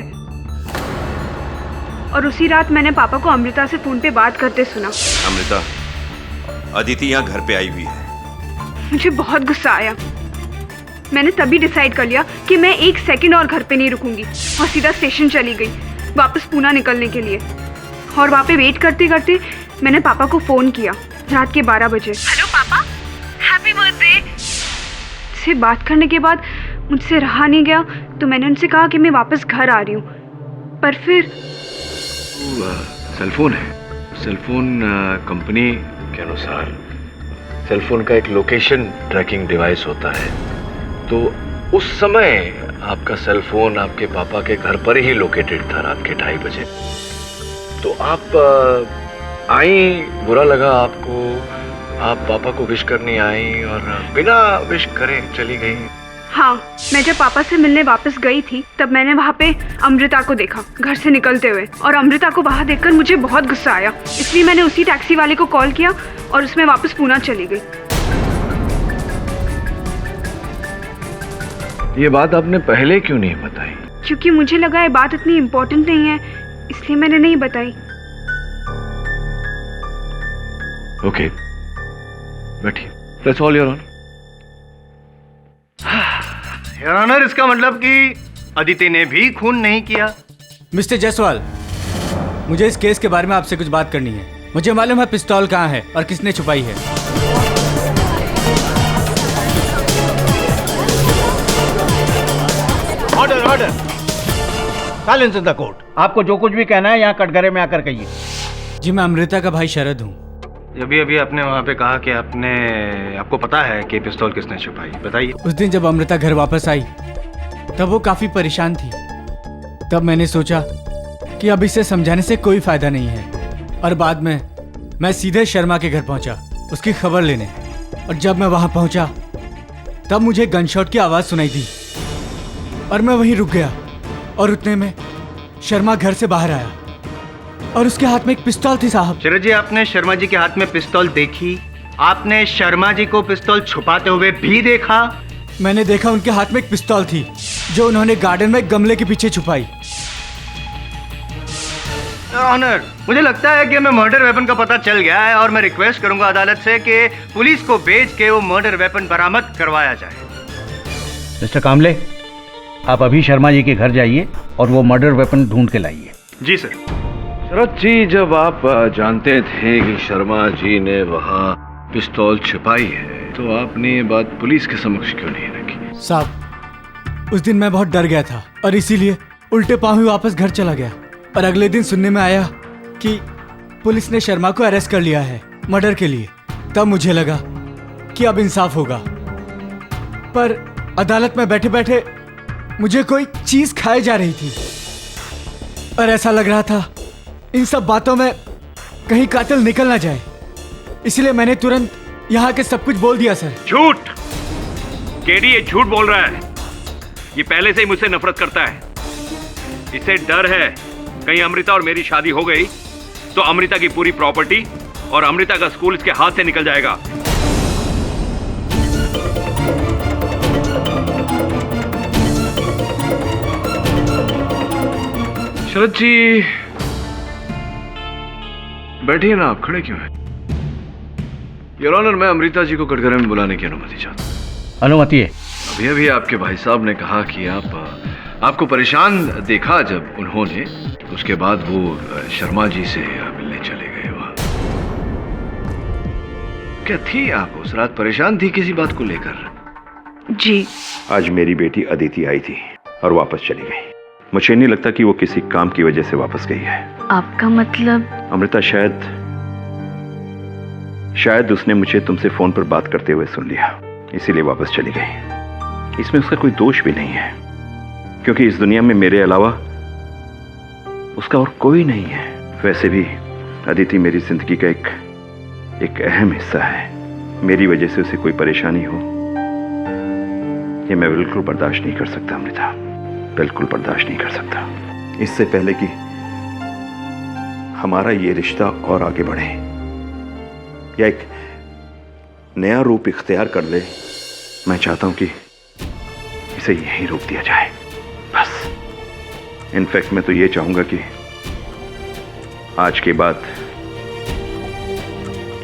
और उसी रात मैंने पापा को अमृता से फोन पे बात करते सुना। अमृता, अदिति यहाँ घर पे आई हुई है। मुझे बहुत गुस्सा आया। मैंने तभी डिसाइड कर लिया कि मैं 1 सेकंड और घर पे नहीं रुकूंगी और सीधा स्टेशन चली गई वापस पूना निकलने के लिए। और वहाँ पे वेट करते करते मैंने पापा को फोन किया रात के 12 बजे। हेलो पापा, हैप्पी बर्थडे। से बात करने के बाद मुझसे रहा नहीं गया तो मैंने उनसे कहा कि मैं वापस घर आ रही हूँ। पर फिर सेलफोन है, सेलफोन कंपनी के अनुसार सेलफोन का एक लोकेशन ट्रैकिंग डिवाइस होता है, तो उस समय आपका सेलफोन आपके पापा के घर पर ही लोकेटेड था रात के 2:30 बजे। तो आप आई, बुरा लगा आपको, आप पापा को विश करने आई और बिना विश करे चली गई। हाँ, मैं जब पापा से मिलने वापस गई थी तब मैंने वहाँ पे अमृता को देखा घर से निकलते हुए, और अमृता को वहाँ देखकर मुझे बहुत गुस्सा आया। इसलिए मैंने उसी टैक्सी वाले को कॉल किया और उसमें वापस पूना चली गई। ये बात आपने पहले क्यों नहीं बताई? क्योंकि मुझे लगा ये बात इतनी इम्पोर्टेंट नहीं है, इसलिए मैंने नहीं बताई। ओके, बैठिए। That's all your honour. Your honour, इसका मतलब कि अदिति ने भी खून नहीं किया। मिस्टर जायसवाल, मुझे इस केस के बारे में आपसे कुछ बात करनी है। मुझे मालूम है पिस्तौल कहाँ है और किसने छुपाई है। Order order, silence in the court. आपको जो कुछ भी कहना है यहाँ कटघरे में आकर कहिए। जी, मैं अमृता का भाई शरद हूँ। अभी आपने वहाँ पे कहा कि आपको पता है कि पिस्तौल किसने छुपाई, बताइए। उस दिन जब अमृता घर वापस आई तब वो काफी परेशान थी। तब मैंने सोचा कि अब इसे समझाने से कोई फायदा नहीं है, और बाद में मैं सीधे शर्मा के घर पहुंचा उसकी खबर लेने। और जब मैं वहां पहुंचा तब मुझे गनशॉट की आवाज सुनाई दी और मैं वहीं रुक गया। और उतने में शर्मा घर से बाहर आया और उसके हाथ में एक पिस्तौल थी। साहब शरद जी, आपने शर्मा जी के हाथ में पिस्तौल देखी? आपने शर्मा जी को पिस्तौल छुपाते हुए भी देखा? मैंने देखा उनके हाथ में एक पिस्तौल थी जो उन्होंने गार्डन में गमले के पीछे छुपाई। ऑनर, मुझे लगता है कि हमें मर्डर वेपन का पता चल गया है और मैं रिक्वेस्ट करूंगा अदालत से कि पुलिस को भेज के वो मर्डर वेपन बरामद करवाया जाए। मिस्टर कामले, आप अभी शर्मा जी के घर जाइए और वो मर्डर वेपन ढूंढ के लाइए। जी सर। शरद जी, जब आप जानते थे कि शर्मा जी ने वहाँ पिस्तौल छुपाई है तो आपने ये बात पुलिस के समक्ष क्यों नहीं रखी? साहब, उस दिन मैं बहुत डर गया था और इसीलिए उल्टे पांव ही वापस घर चला गया। और अगले दिन सुनने में आया कि पुलिस ने शर्मा को अरेस्ट कर लिया है मर्डर के लिए। तब मुझे लगा कि अब इंसाफ होगा, पर अदालत में बैठे बैठे मुझे कोई चीज खाई जा रही थी और ऐसा लग रहा था इन सब बातों में कहीं कातिल निकल ना जाए। इसलिए मैंने तुरंत यहाँ के सब कुछ बोल दिया। सर, झूठ! केडी ये झूठ बोल रहा है। ये पहले से ही मुझसे नफरत करता है। इसे डर है कहीं अमृता और मेरी शादी हो गई तो अमृता की पूरी प्रॉपर्टी और अमृता का स्कूल इसके हाथ से निकल जाएगा। शरद जी, बैठिए ना, आप खड़े क्यों हैं? योर ऑनर, मैं अमृता जी को कटघरे में बुलाने की अनुमति चाहता हूं। अनुमति है। अभी अभी आपके भाई साहब ने कहा कि आपको परेशान देखा जब उन्होंने, उसके बाद वो शर्मा जी से मिलने चले गए। वहां क्या थी आप उस रात? परेशान थी किसी बात को लेकर? जी। आज मेरी बेटी अदिति आई थी और वापस चली गई। मुझे नहीं लगता कि वो किसी काम की वजह से वापस गई है। आपका मतलब? अमृता, शायद उसने मुझे तुमसे फोन पर बात करते हुए सुन लिया, इसीलिए वापस चली गई। इसमें उसका कोई दोष भी नहीं है, क्योंकि इस दुनिया में मेरे अलावा उसका और कोई नहीं है। वैसे भी अदिति मेरी जिंदगी का एक अहम हिस्सा है। मेरी वजह से उसे कोई परेशानी हो, ये मैं बिल्कुल बर्दाश्त नहीं कर सकता अमृता, बिल्कुल बर्दाश्त नहीं कर सकता। इससे पहले कि हमारा ये रिश्ता और आगे बढ़े या एक नया रूप इख्तियार कर ले, मैं चाहता हूं कि इसे यहीं रोक दिया जाए, बस। इनफैक्ट मैं तो ये चाहूंगा कि आज के बाद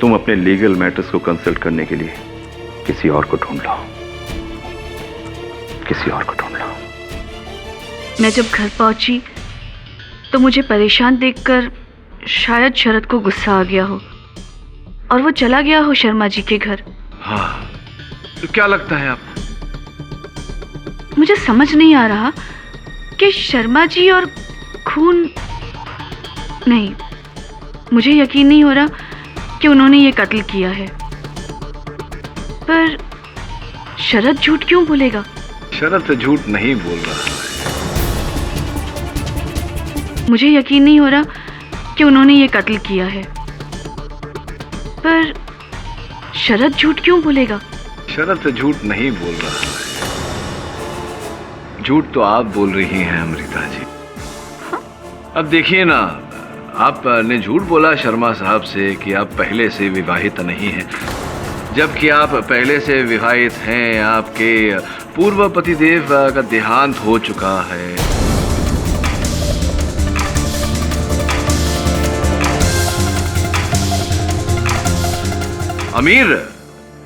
तुम अपने लीगल मैटर्स को कंसल्ट करने के लिए किसी और को ढूंढ लो, किसी और को ढूंढ लो। मैं जब घर पहुंची तो मुझे परेशान देखकर शायद शरद को गुस्सा आ गया हो और वो चला गया हो शर्मा जी के घर। हाँ, तो क्या लगता है आपको? मुझे समझ नहीं आ रहा कि शर्मा जी और खून नहीं, मुझे यकीन नहीं हो रहा कि उन्होंने ये कत्ल किया है। पर शरद झूठ क्यों बोलेगा? शरद झूठ नहीं बोल रहा है। मुझे यकीन नहीं हो रहा कि उन्होंने ये कत्ल किया है। पर शरद झूठ क्यों बोलेगा? शरद झूठ नहीं बोल रहा है। झूठ तो आप बोल रही हैं अमृता जी। हाँ? अब देखिए ना, आपने झूठ बोला शर्मा साहब से कि आप पहले से विवाहित नहीं हैं, जबकि आप पहले से विवाहित हैं। आपके पूर्व पतिदेव का देहांत हो चुका है। अमीर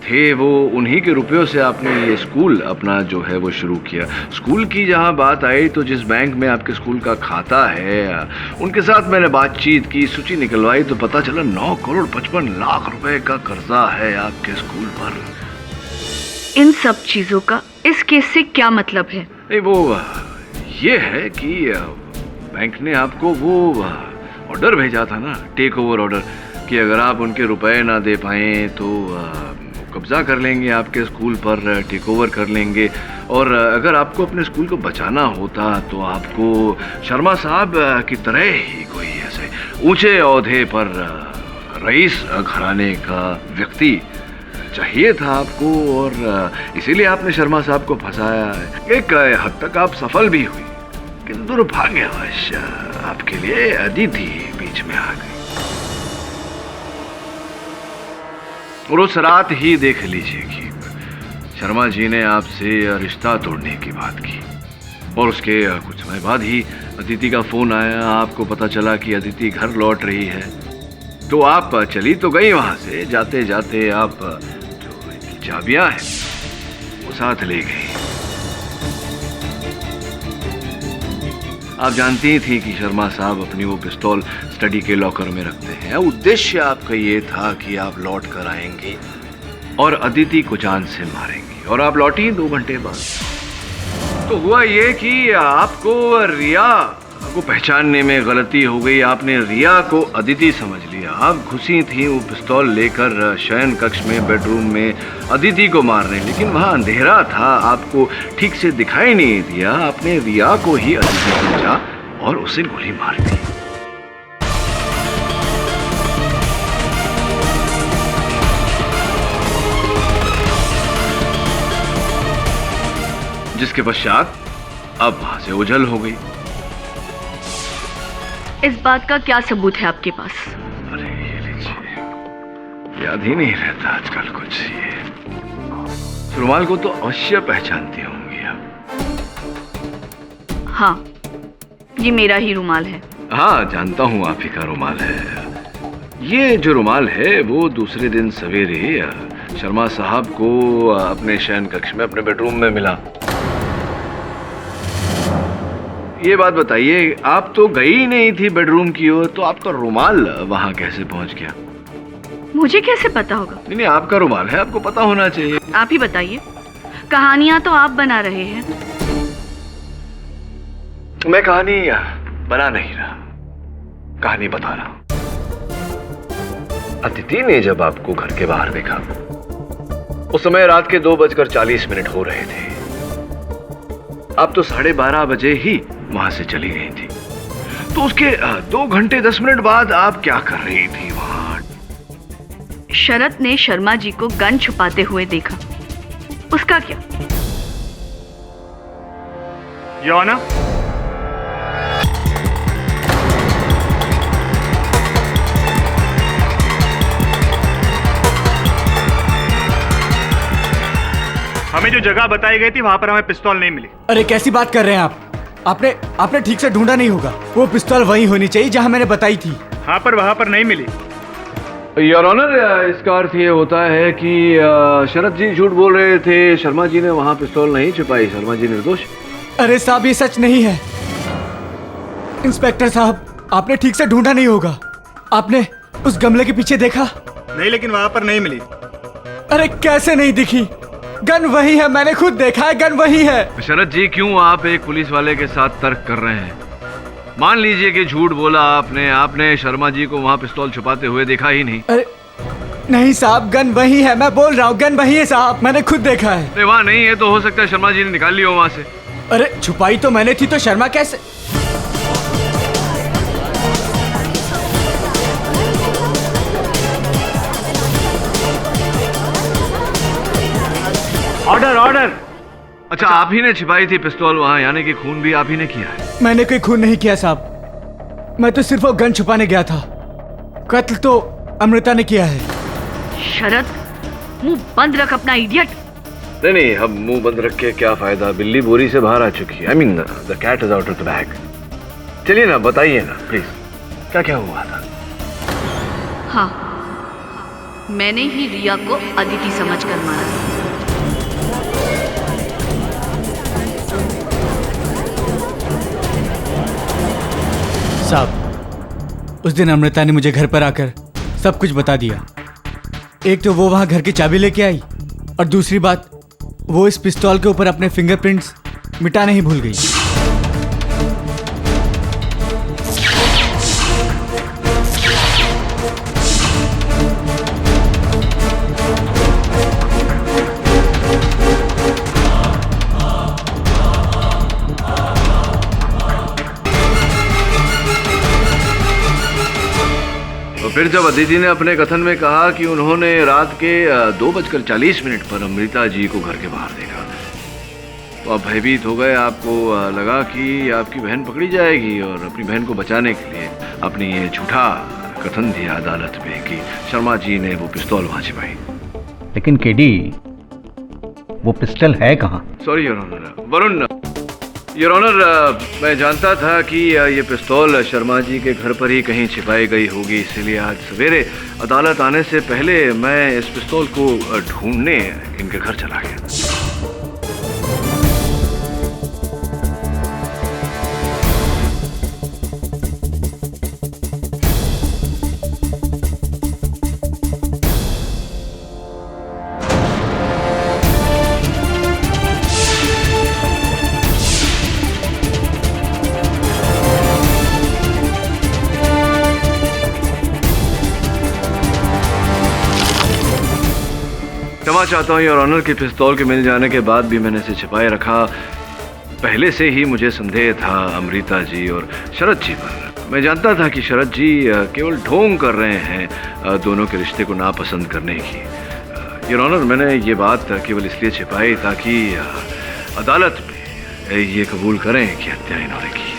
थे वो उन्हीं के रुपयों से आपने ये स्कूल अपना जो है वो शुरू किया। स्कूल की जहाँ बात आई तो जिस बैंक में आपके स्कूल का खाता है उनके साथ मैंने बातचीत की, सूची निकलवाई तो पता चला 9,55,00,000 रुपए का कर्जा है आपके स्कूल पर। इन सब चीजों का इस केस से क्या मतलब है? नहीं, वो ये है कि बैंक ने आपको वो ऑर्डर भेजा था ना, टेक ओवर ऑर्डर, कि अगर आप उनके रुपए ना दे पाए तो कब्जा कर लेंगे आपके स्कूल पर, टेक ओवर कर लेंगे। और अगर आपको अपने स्कूल को बचाना होता तो आपको शर्मा साहब की तरह ही कोई ऐसे ऊंचे ओहदे पर रईस घराने का व्यक्ति चाहिए था आपको, और इसीलिए आपने शर्मा साहब को फंसाया। एक हद तक आप सफल भी हुई, लेकिन दुर्भाग्यवश आपके लिए अदिति बीच में आ गई। और उस रात ही देख लीजिए कि शर्मा जी ने आपसे रिश्ता तोड़ने की बात की, और उसके कुछ समय बाद ही अदिति का फोन आया। आपको पता चला कि अदिति घर लौट रही है, तो आप चली तो गई वहां से, जाते जाते आप जो चाबियां हैं वो साथ ले गई। आप जानती थी कि शर्मा साहब अपनी वो पिस्तौल स्टडी के लॉकर में रखते हैं। उद्देश्य आपका ये था कि आप लौट कर आएंगी और अदिति को जान से मारेंगी, और आप लौटी 2 घंटे बाद। तो हुआ ये कि आपको रिया को पहचानने में गलती हो गई। आपने रिया को अदिति समझ लिया। आप घुसी थी वो पिस्तौल लेकर शयन कक्ष में, बेडरूम में अदिति को मारने, लेकिन वहां अंधेरा था, आपको ठीक से दिखाई नहीं दिया। आपने रिया को ही अदिति समझा और उसे गोली मार दी। जिसके पश्चात अब वहां से ओझल हो गई। इस बात का क्या सबूत है आपके पास? अरे ये लीजिए, याद ही नहीं रहता आजकल कुछ। ये रुमाल को तो अवश्य पहचानती होंगी आप। हाँ, ये मेरा ही रुमाल है। हाँ, जानता हूँ आप ही का रुमाल है। ये जो रुमाल है वो दूसरे दिन सवेरे शर्मा साहब को अपने शयन कक्ष में, अपने बेडरूम में मिला। ये बात बताइए, आप तो गई नहीं थी बेडरूम की ओर, तो आपका रुमाल वहां कैसे पहुंच गया? मुझे कैसे पता होगा? नहीं, आपका रुमाल है, आपको पता होना चाहिए। आप ही बताइए, कहानियां तो आप बना रहे हैं। मैं कहानी बना नहीं रहा, कहानी बता रहा। अदिति ने जब आपको घर के बाहर देखा, उस समय रात के 2:40 हो रहे थे। आप तो 12:30 बजे ही वहां से चली गई थी, तो उसके 2 घंटे 10 मिनट बाद आप क्या कर रही थी वहां? शरद ने शर्मा जी को गन छुपाते हुए देखा, उसका क्या? योर ऑनर, हमें जो जगह बताई गई थी वहां पर हमें पिस्तौल नहीं मिली। अरे कैसी बात कर रहे हैं आप? आपने ठीक से ढूंढा नहीं होगा। वो पिस्तौल वहीं होनी चाहिए जहां मैंने बताई थी। हाँ, पर वहां पर नहीं मिली। योर ऑनर, इसका अर्थ ये होता है कि शरद जी झूठ बोल रहे थे। शर्मा जी ने वहां पिस्तौल नहीं छुपाई। शर्मा जी निर्दोष। अरे साहब, ये सच नहीं है। इंस्पेक्टर साहब, आपने ठीक से ढूंढा नहीं होगा। आपने उस गमले के पीछे देखा? नहीं, लेकिन वहां पर नहीं मिली। अरे कैसे नहीं दिखी? गन वही है, मैंने खुद देखा है, गन वही है। शरद जी, क्यों आप एक पुलिस वाले के साथ तर्क कर रहे हैं? मान लीजिए कि झूठ बोला आपने शर्मा जी को वहां पिस्तौल छुपाते हुए देखा ही नहीं। अरे नहीं साहब, गन वही है, मैं बोल रहा हूँ, गन वही है साहब, मैंने खुद देखा है। अरे वहां नहीं है तो हो सकता है शर्मा जी ने निकाल ली हो वहां से। अरे छुपाई तो मैंने थी, तो शर्मा कैसे? Order, order. अच्छा, आप ही ने छिपाई थी पिस्तौल वहां, यानी कि खून भी आप ही ने किया है? मैंने कोई खून नहीं किया साहब, मैं तो सिर्फ वो गन छुपाने गया था। कत्ल तो अमृता ने किया है। शरद, मुंह बंद रख अपना इडियट। नहीं, अब मुंह बंद रख के क्या फायदा? बिल्ली बोरी से बाहर आ चुकी है। I mean, the cat is out of the bag. चलिए ना, बताइए ना प्लीज, क्या क्या हुआ था? हाँ, मैंने ही रिया को अदिति समझकर मारा। साहब, उस दिन अमृता ने मुझे घर पर आकर सब कुछ बता दिया। एक तो वो वहां घर की चाबी लेके आई, और दूसरी बात, वो इस पिस्तौल के ऊपर अपने फिंगरप्रिंट्स मिटाने ही भूल गई। फिर जब अदिति ने अपने कथन में कहा कि उन्होंने रात के 2:40 पर अमृता जी को घर के बाहर देखा, तो आप भयभीत हो गए। आपको लगा कि आपकी बहन पकड़ी जाएगी और अपनी बहन को बचाने के लिए आपने ये झूठा कथन दिया अदालत में कि शर्मा जी ने वो पिस्तौल वहां छिपाई। लेकिन केडी, वो पिस्टल है कहाँ? Sorry your honour, Varun, your honour, मैं जानता था कि ये पिस्तौल शर्मा जी के घर पर ही कहीं छिपाई गई होगी, इसीलिए आज सवेरे अदालत आने से पहले मैं इस पिस्तौल को ढूंढने इनके घर चला गया। क्षमा चाहता हूँ योर ऑनर कि पिस्तौल के मिल जाने के बाद भी मैंने इसे छिपाए रखा। पहले से ही मुझे संदेह था अमृता जी और शरद जी पर। मैं जानता था कि शरद जी केवल ढोंग कर रहे हैं दोनों के रिश्ते को नापसंद करने की। योर ऑनर, मैंने ये बात केवल इसलिए छिपाई ताकि अदालत में ये कबूल करें कि हत्या इन्होंने की।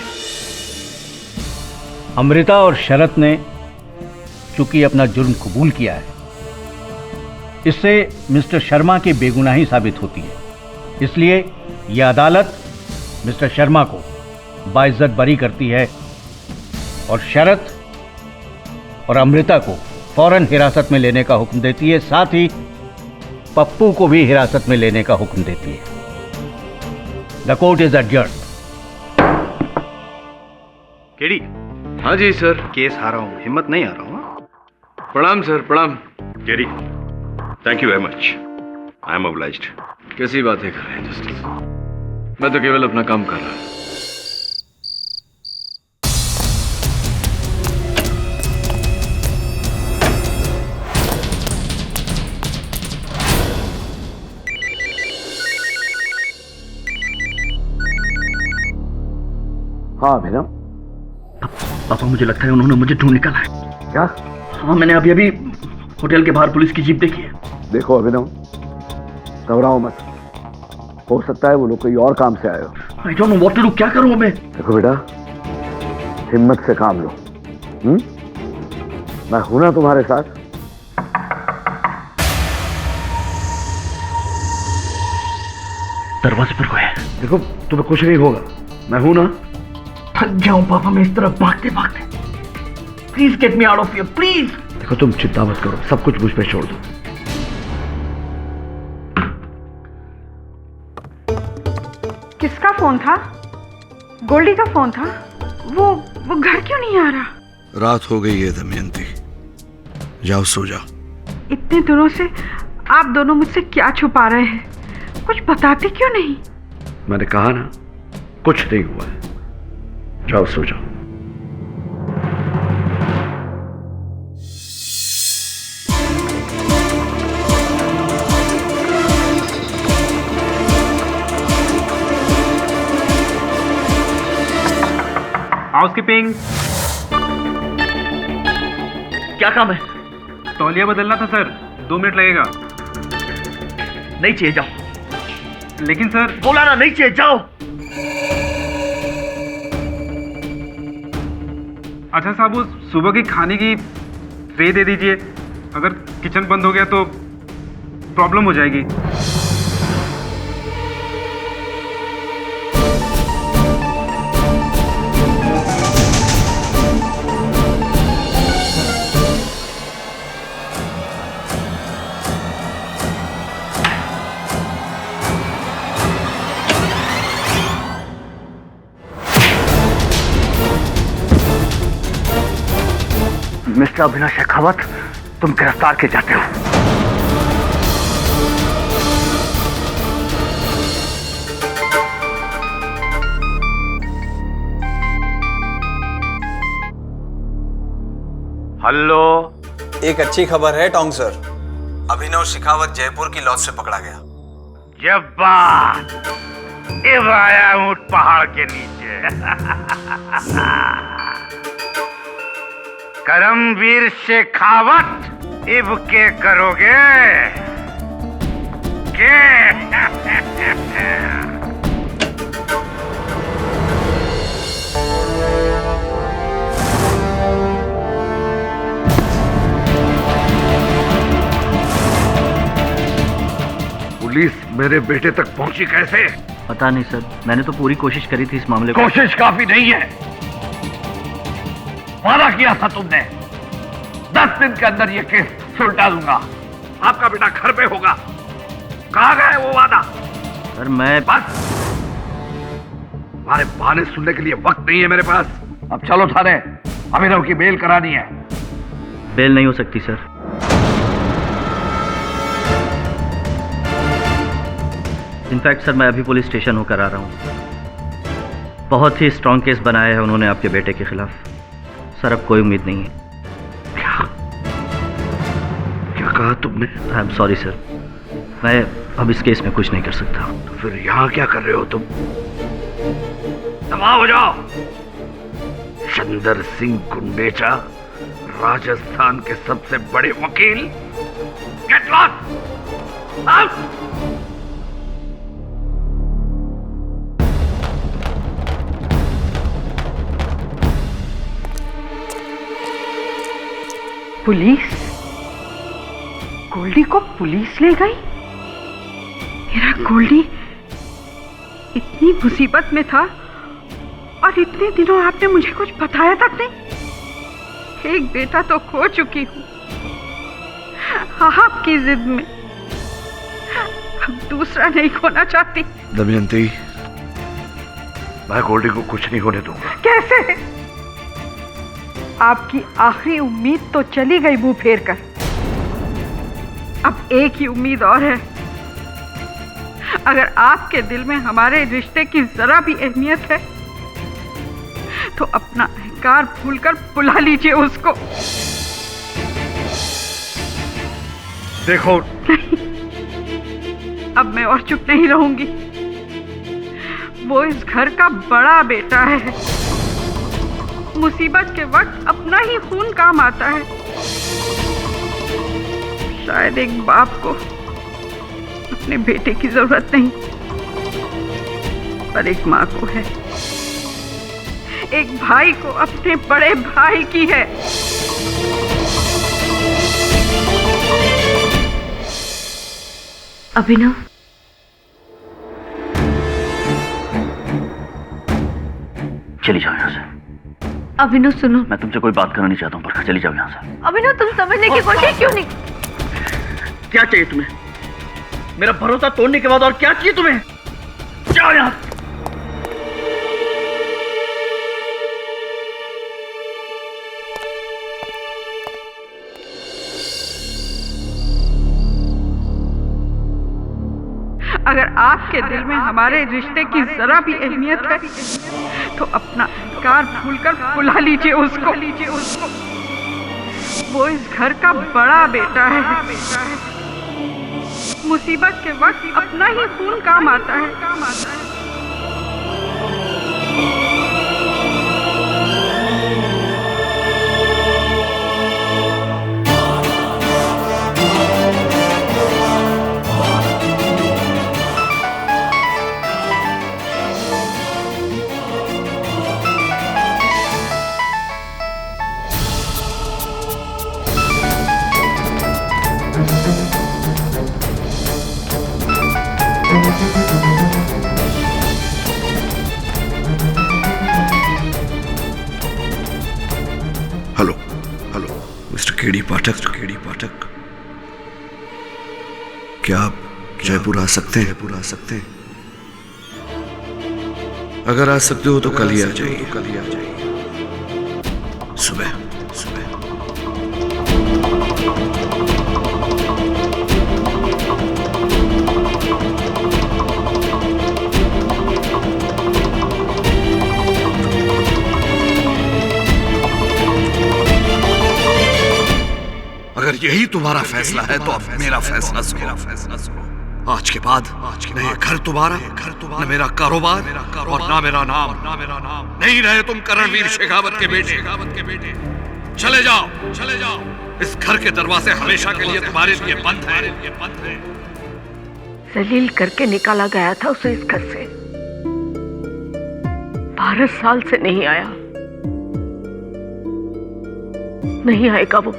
अमृता और शरद ने चूंकि अपना जुर्म कबूल किया है, इससे मिस्टर शर्मा की बेगुनाही साबित होती है। इसलिए यह अदालत मिस्टर शर्मा को बाइज्जत बरी करती है और शरद और अमृता को फौरन हिरासत में लेने का हुक्म देती है। साथ ही पप्पू को भी हिरासत में लेने का हुक्म देती है। The court is adjourned. KD. हाँ जी सर। केस हारा हूँ, हिम्मत नहीं आ रहा हूँ। प्रणाम सर, प्रणाम। KD, thank you very much, I am obliged. कैसी बातें कर रहे हैं जस्टिस, मैं तो केवल अपना काम कर रहा हूं। हाँ अभिनव। पापा, मुझे लगता है उन्होंने मुझे ढूंढ निकाला है। क्या? हाँ, मैंने अभी होटल के बाहर पुलिस की जीप देखी है। देखो अभिनव, घबराओ मत, हो सकता है वो लोग कोई और काम से आए हो। I don't know what to do, क्या करूं मैं? देखो बेटा, हिम्मत से काम लो। मैं हूं ना तुम्हारे साथ। दरवाजे पर कोई है। देखो तुम्हें कुछ नहीं होगा, मैं हूं ना। थक जाऊं पापा मैं इस तरफ भागते भागते। Please get me out of here, please. देखो तुम चिंता मत करो, सब कुछ मुझ पे छोड़ दो। किसका फोन था? गोल्डी का फोन था। वो घर क्यों नहीं आ रहा? रात हो गई है दमयंती, जाओ सो जाओ। इतने दिनों से आप दोनों मुझसे क्या छुपा रहे हैं? कुछ बताते क्यों नहीं? मैंने कहा ना, कुछ नहीं हुआ है, जाओ सो जाओ। हाउसकीपिंग। क्या काम है? तौलिया बदलना था सर, 2 मिनट लगेगा। नहीं चाहिए, जाओ। लेकिन सर। बोला ना, नहीं चाहिए, जाओ। अच्छा साहब, वो सुबह की खाने की ट्रे दे दीजिए। अगर किचन बंद हो गया तो प्रॉब्लम हो जाएगी। मिस्टर अभिनव शेखावत, तुम गिरफ्तार किए जाते हो। हेलो, एक अच्छी खबर है टोंग सर, अभिनव शेखावत जयपुर की लॉज से पकड़ा गया। जब्बार, इब आया ऊंट पहाड़ के नीचे। करमवीर शेखावत, इब के करोगे के? पुलिस मेरे बेटे तक पहुंची कैसे? पता नहीं सर, मैंने तो पूरी कोशिश करी थी इस मामले को। कोशिश काफी नहीं है। वादा किया था तुमने 10 दिन के अंदर ये केस सुलटा दूंगा, आपका बेटा घर पे होगा। कहाँ गए वो वादा? सर मैं बस तुम्हारे बहाने सुनने के लिए वक्त नहीं है मेरे पास। अब चलो थाने, अभिनव की बेल करानी है। बेल नहीं हो सकती सर। इनफैक्ट सर मैं अभी पुलिस स्टेशन होकर आ रहा हूँ। बहुत ही स्ट्रांग केस बनाया है उन्होंने आपके बेटे के खिलाफ। सर अब कोई उम्मीद नहीं है। क्या कहा तुमने? आई एम सॉरी सर, मैं अब इस केस में कुछ नहीं कर सकता। तो फिर यहाँ क्या कर रहे हो तुम? तबाह हो जाओ। चंदर सिंह गुंडेचा, राजस्थान के सबसे बड़े वकील। Get lost, out. Police? Goldy को पुलिस ले गई? मेरा गोल्डी इतनी मुसीबत में था और इतने दिनों आपने मुझे कुछ बताया तक नहीं। एक बेटा तो खो चुकी हूँ आपकी जिद में, अब दूसरा नहीं खोना चाहती। दमयंती, मैं गोल्डी को कुछ नहीं होने दूंगा। कैसे? आपकी आखिरी उम्मीद तो चली गई मुंह फेर कर। अब एक ही उम्मीद और है। अगर आपके दिल में हमारे रिश्ते की जरा भी अहमियत है तो अपना अहंकार भूलकर बुला लीजिए उसको। देखो नहीं, अब मैं और चुप नहीं रहूंगी। वो इस घर का बड़ा बेटा है। मुसीबत के वक्त अपना ही खून काम आता है। शायद एक बाप को अपने बेटे की जरूरत नहीं, पर एक माँ को है। एक भाई को अपने बड़े भाई की है। अभिनव, चली जाओ यहाँ से। अभिनव सुनो, मैं तुमसे कोई बात करना नहीं चाहता हूँ, पर चली जाओ यहाँ से। अभिनव तुम समझने की कोशिश क्यों नहीं? क्या चाहिए तुम्हें? मेरा भरोसा तोड़ने के बाद और क्या चाहिए तुम्हें? जाओ यहाँ से। अगर आपके दिल में हमारे रिश्ते की जरा भी अहमियत है तो अपना अहंकार भूलकर बुला लीजिए उसको। वो इस घर का बड़ा बेटा है। मुसीबत के वक्त अपना ही खून काम आता है। हेलो हेलो मिस्टर केडी पाठक, केडी पाठक, क्या आप जयपुर आ सकते हैं? अगर आ सकते हो तो कल ही आ जाइए। सुबह। अगर यही तुम्हारा फैसला है तो अब मेरा फैसला सुनो। आज के बाद न ये घर तुम्हारा, न मेरा कारोबार और ना मेरा नाम। नहीं रहे तुम करणवीर शेखावत के बेटे। चले जाओ। इस घर के दरवाजे हमेशा के लिए तुम्हारे लिए बंद है। जलील करके निकाला गया था उसे इस घर से। 12 साल से नहीं आया। नहीं आएगा वो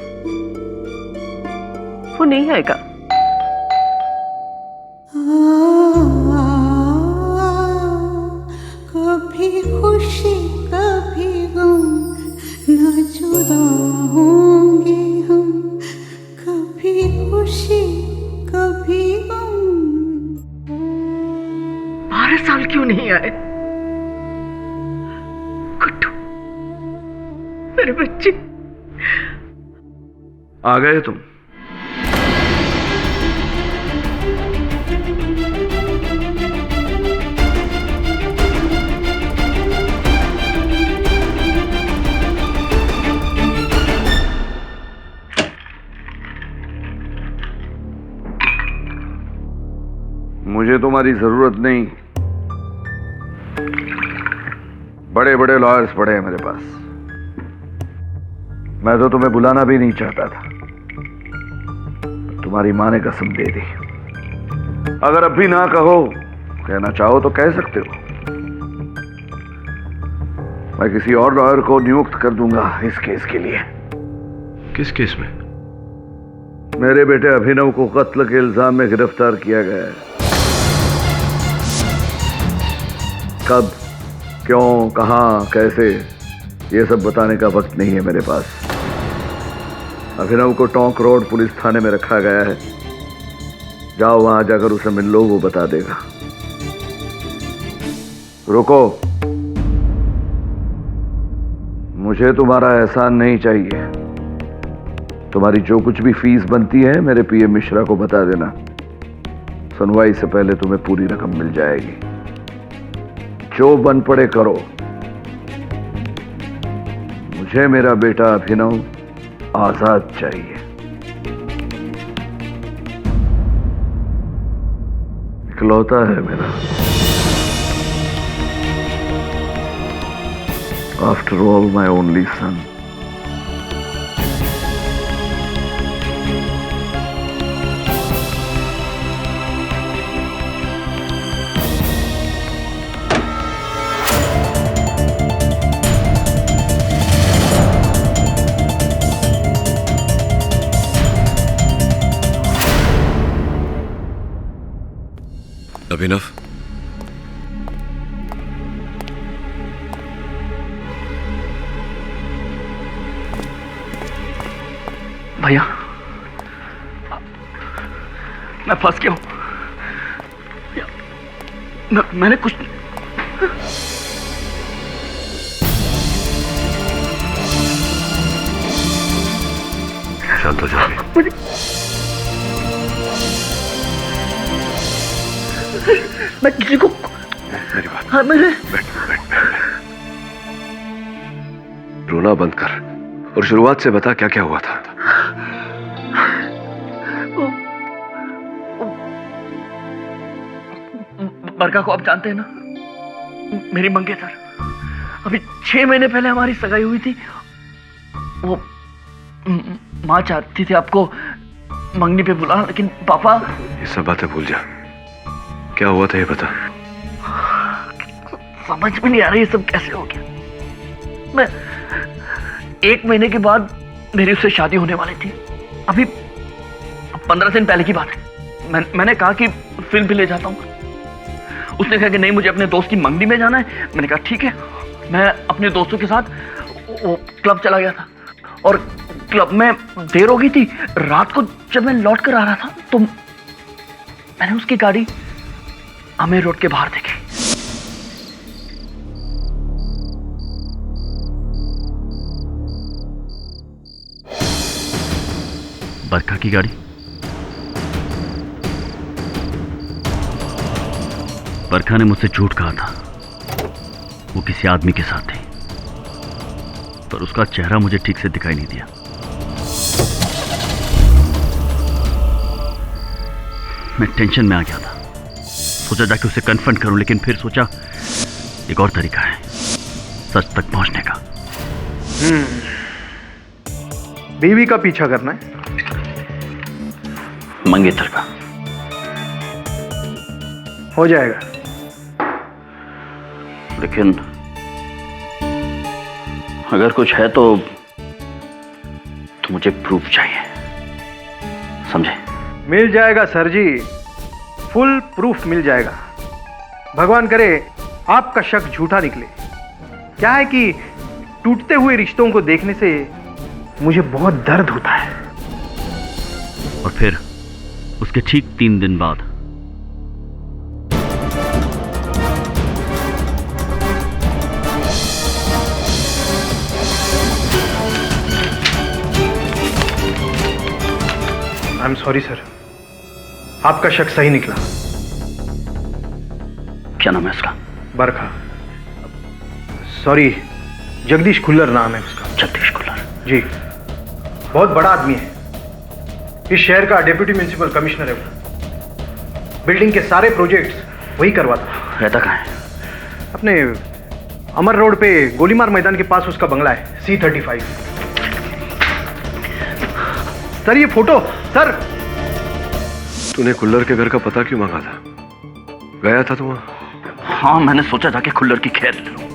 नहीं आएगा। कभी खुशी कभी गम, न जुदा होंगे हम। कभी खुशी कभी गम। 12 साल क्यों नहीं आए? गुड्डू, मेरे बच्चे। आ गए तुम? मुझे तुम्हारी जरूरत नहीं। बड़े बड़े लॉयर्स पड़े हैं मेरे पास। मैं तो तुम्हें बुलाना भी नहीं चाहता था। तुम्हारी माँ ने कसम दे दी। अगर अब भी ना कहो, कहना चाहो तो कह सकते हो। मैं किसी और लॉयर को नियुक्त कर दूंगा इस केस के लिए। किस केस में? मेरे बेटे अभिनव को कत्ल के इल्जाम में गिरफ्तार किया गया है। कब, क्यों, कहां, कैसे, ये सब बताने का वक्त नहीं है मेरे पास। अभिनव को टोंक रोड पुलिस थाने में रखा गया है। जाओ, वहां जाकर उसे मिल लो, वो बता देगा। रुको, मुझे तुम्हारा एहसान नहीं चाहिए। तुम्हारी जो कुछ भी फीस बनती है मेरे पीए मिश्रा को बता देना। सुनवाई से पहले तुम्हें पूरी रकम मिल जाएगी। जो बन पड़े करो। मुझे मेरा बेटा अभिनव आजाद चाहिए। इकलौता है मेरा। After all my only son. Abhinav, भैया, मैं फंस गया हूं। मैंने कुछ शांत हो जाओ। मैं किसी को मेरी बात। हाँ, मेरे बैठ। रोना बंद कर और शुरुआत से बता क्या क्या हुआ था। बरका को आप जानते हैं ना, मेरी मंगेतर। अभी 6 महीने पहले हमारी सगाई हुई थी। वो माँ चाहती थी आपको मंगनी पे बुलाना, लेकिन पापा। ये सब बातें भूल जा। क्या हुआ था ये बता। समझ में नहीं आ रहा ये सब कैसे हो गया। मैं 1 महीने के बाद मेरी उससे शादी होने वाली थी। अभी 15 दिन पहले की बात है। मैंने कहा कि फिल्म भी ले जाता हूँ। उसने कहा कि नहीं, मुझे अपने दोस्त की मंगनी में जाना है। मैंने कहा ठीक है। मैं अपने दोस्तों के साथ वो क्लब चला गया था और क्लब में देर हो गई थी। रात को जब मैं लौट कर आ रहा था तो मैंने उसकी गाड़ी आमेर रोड के बाहर देखी। बरखा की गाड़ी? बरखा ने मुझसे झूठ कहा था, वो किसी आदमी के साथ थी, पर उसका चेहरा मुझे ठीक से दिखाई नहीं दिया। मैं टेंशन में आ गया था, सोचा जाके उसे कन्फ्रंट करूं, लेकिन फिर सोचा एक और तरीका है सच तक पहुंचने का। बीवी का पीछा करना है? मंगेतर का। हो जाएगा, लेकिन अगर कुछ है तो मुझे प्रूफ चाहिए, समझे? मिल जाएगा सर जी, फुल प्रूफ मिल जाएगा। भगवान करे आपका शक झूठा निकले। क्या है कि टूटते हुए रिश्तों को देखने से मुझे बहुत दर्द होता है। और फिर उसके ठीक 3 दिन बाद आई एम सॉरी सर, आपका शक सही निकला। क्या नाम है उसका? बरखा। सॉरी, जगदीश खुल्लर नाम है उसका। जगदीश खुल्लर? जी, बहुत बड़ा आदमी है, इस शहर का डिप्टी म्युनिसिपल कमिश्नर है वो। बिल्डिंग के सारे प्रोजेक्ट्स वही करवाता। रहता कहाँ है? अपने अमर रोड पे गोलीमार मैदान के पास उसका बंगला है, C35। सर ये फोटो। सर तूने खुल्लर के घर का पता क्यों मांगा था? गया था तू वहां? हाँ, मैंने सोचा जाके खुल्लर की खैर ले लूं,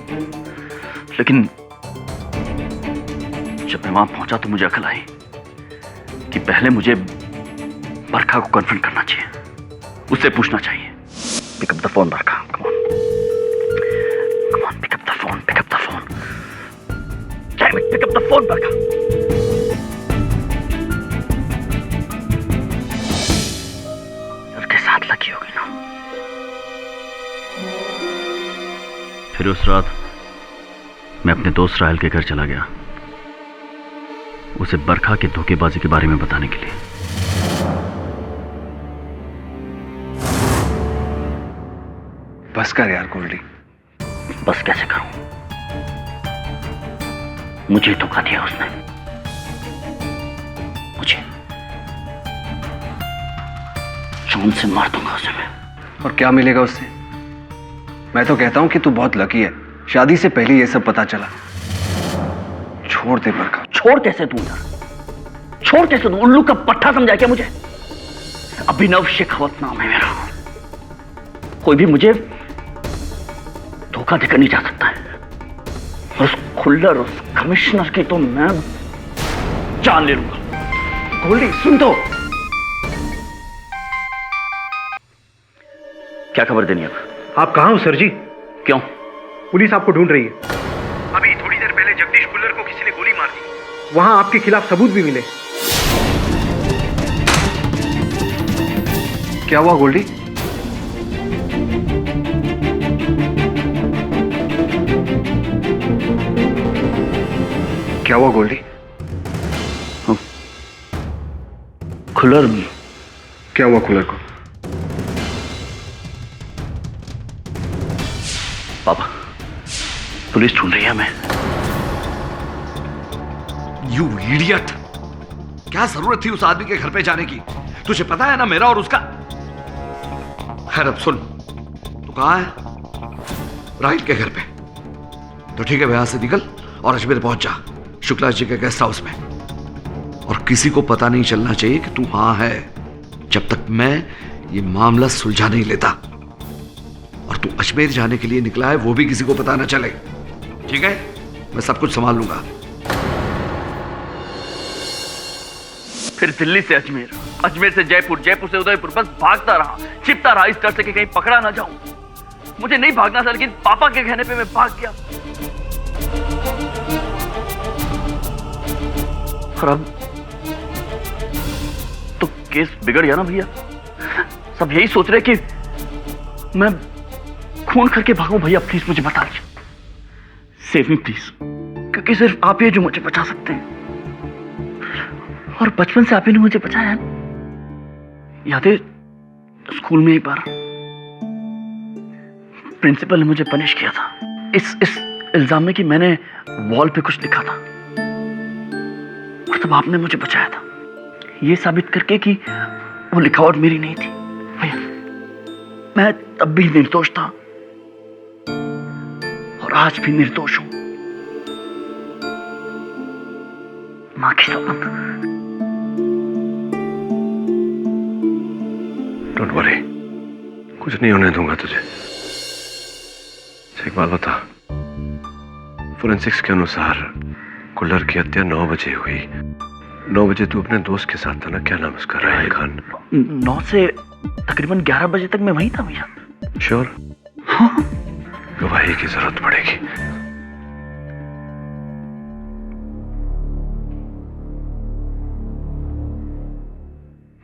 लेकिन जब मैं वहां पहुंचा तो मुझे अकल आई कि पहले मुझे बरखा को कन्फ्रंट करना चाहिए, उससे पूछना चाहिए। Pick up the phone Barkha, come on pick up the phone, pick up the phone, damn it, pick up the phone Barkha. के साथ लगी होगी ना। फिर उस रात मैं अपने दोस्त राहल के घर चला गया, उसे बरखा के धोखेबाजी के बारे में बताने के लिए। बस कर यार गोल्डी। बस कैसे करूं? मुझे धोखा दिया उसने, मुझे। जान से मार दूंगा उसे मैं। और क्या मिलेगा उससे? मैं तो कहता हूं कि तू बहुत लकी है, शादी से पहले ये सब पता चला। छोड़ दे बरखा। छोड़ कैसे दूं यार? छोड़ कैसे दूं? उल्लू का पट्टा समझा क्या मुझे? अभिनव शेखावत नाम है मेरा। कोई भी मुझे धोखा देकर नहीं जा सकता है। उस खुल्लर, उस कमिश्नर की तो मैं जान ले लूंगा। गोल्डी सुन तो। क्या खबर देनी है? आप कहां हो सर जी? क्यों? पुलिस आपको ढूंढ रही है। अभी थोड़ी देर पहले जगदीश खुल्लर को किसी ने गोली मार दी, वहां आपके खिलाफ सबूत भी मिले। क्या हुआ गोल्डी? क्या हुआ गोल्डी? खुल्लर। क्या हुआ खुल्लर को? पापा, पुलिस ढूंढ रही है हमें। You idiot! क्या जरूरत थी उस आदमी के घर पे जाने की? तुझे पता है ना मेरा और उसका। खैर अब सुन, तू कहां है? राहिल के घर पे। तो ठीक है, यहां से निकल और अजमेर पहुंच जा, शुक्ला जी के गेस्ट हाउस में। और किसी को पता नहीं चलना चाहिए कि तू वहां है, जब तक मैं ये मामला सुलझा नहीं लेता। और तू अजमेर जाने के लिए निकला है, वो भी किसी को पता ना चले, ठीक है? मैं सब कुछ संभाल लूंगा। फिर दिल्ली से अजमेर, अजमेर से जयपुर, जयपुर से उदयपुर, बस भागता रहा, छिपता रहा, इस डर से कि कहीं पकड़ा ना जाऊं। मुझे नहीं भागना था, लेकिन पापा के कहने पे मैं भाग गया। और अब तो केस बिगड़ गया ना भैया। सब यही सोच रहे कि मैं खून करके भागूं। भैया प्लीज मुझे बता दीजिए, सेव मी प्लीज, क्योंकि सिर्फ आप ही जो मुझे बचा सकते हैं। और बचपन से आप ही ने मुझे बचाया है। याद है स्कूल में एक बार प्रिंसिपल ने मुझे पनिश किया था इस इल्जाम में कि मैंने वॉल पे कुछ लिखा था, और तब आपने मुझे बचाया था ये साबित करके कि वो लिखावट मेरी नहीं थी। भैया मैं तब भी निर्दोष था और आज भी निर्दोष हूं। मां की सौगंध। डोंट वरी, कुछ नहीं होने दूंगा तुझे। एक बात बता, फोरेंसिक्स के अनुसार कुल्लर की हत्या 9 बजे हुई। 9 बजे तू अपने दोस्त के साथ था ना? क्या नाम उसका? राहिल खान। 9 से तकरीबन 11 बजे तक मैं वहीं था भैया। श्योर? हाँ। गवाही की जरूरत पड़ेगी।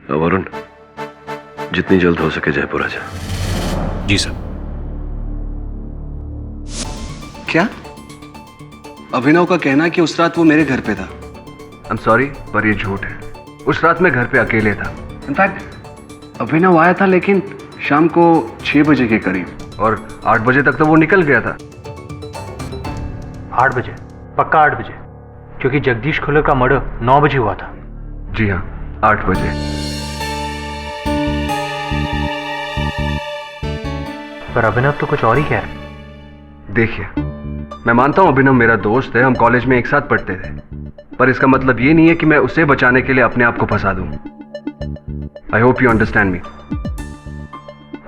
अब अरुण, जितनी जल्द हो सके जयपुर आजा। जी सर। क्या? अभिनव का कहना है कि उस रात वो मेरे घर पे था। आई एम सॉरी, पर ये झूठ है। उस रात मैं घर पे अकेले था। इनफैक्ट अभिनव आया था, लेकिन शाम को 6 बजे के करीब, और 8 बजे तक तो वो निकल गया था। 8 बजे? पक्का 8 बजे? क्योंकि जगदीश खुल्लर का मर्डर 9 बजे हुआ था। जी हाँ, 8 बजे। पर अभिनव तो कुछ और ही कह रहा है। देखिए, मैं मानता हूं अभिनव मेरा दोस्त है, हम कॉलेज में एक साथ पढ़ते थे, पर इसका मतलब ये नहीं है कि मैं उसे बचाने के लिए अपने आप को फंसा दूं। I hope you understand me.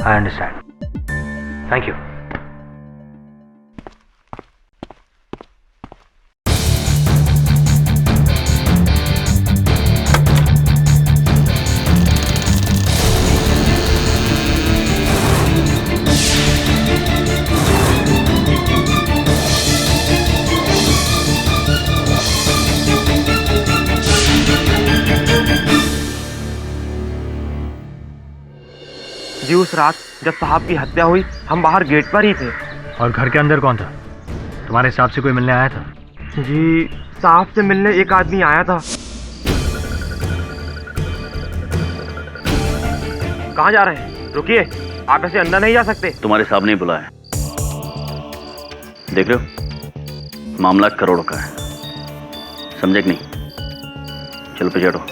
I understand. Thank you. जी उस रात जब साहब की हत्या हुई हम बाहर गेट पर ही थे। और घर के अंदर कौन था? तुम्हारे हिसाब से कोई मिलने आया था? जी साहब से मिलने एक आदमी आया था। कहाँ जा रहे हैं? रुकिए, आप ऐसे अंदर नहीं जा सकते। तुम्हारे सामने ही बुलाया। देख रहे हो, मामला करोड़ों का है, समझे कि नहीं? चलो पे चढ़ो।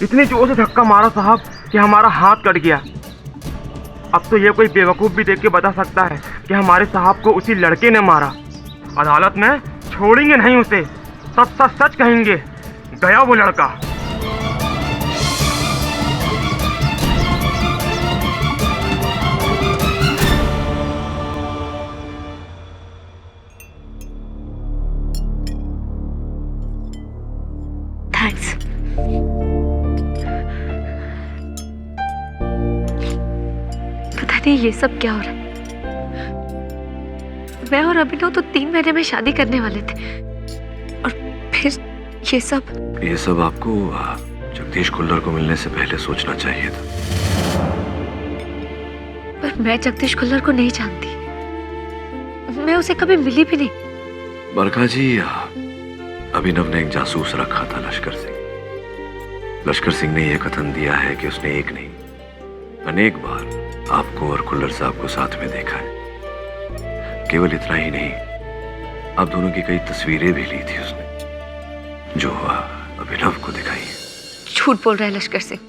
इतनी जोर से धक्का मारा साहब कि हमारा हाथ कट गया। अब तो ये कोई बेवकूफ भी देख के बता सकता है कि हमारे साहब को उसी लड़के ने मारा। अदालत में छोड़ेंगे नहीं उसे, सच सच सच कहेंगे, गया वो लड़का। थैंक्स। पता नहीं ये सब क्या हो रहा है। मैं और अभिनव तो 3 महीने में शादी करने वाले थे, और फिर ये सब आपको जगदीश खुल्लर को मिलने से पहले सोचना चाहिए था। पर मैं जगदीश खुल्लर को नहीं जानती, मैं उसे कभी मिली भी नहीं। बरखा जी, अभिनव ने एक जासूस रखा था, लश्कर सिंह। लश्कर सिंह ने यह कथन दिया है कि उसने एक नहीं अनेक बार आपको और खुल्लर साहब को साथ में देखा है। केवल इतना ही नहीं, आप दोनों की कई तस्वीरें भी ली थी उसने, जो अभिनव को दिखाई है। झूठ बोल रहा है लश्कर सिंह,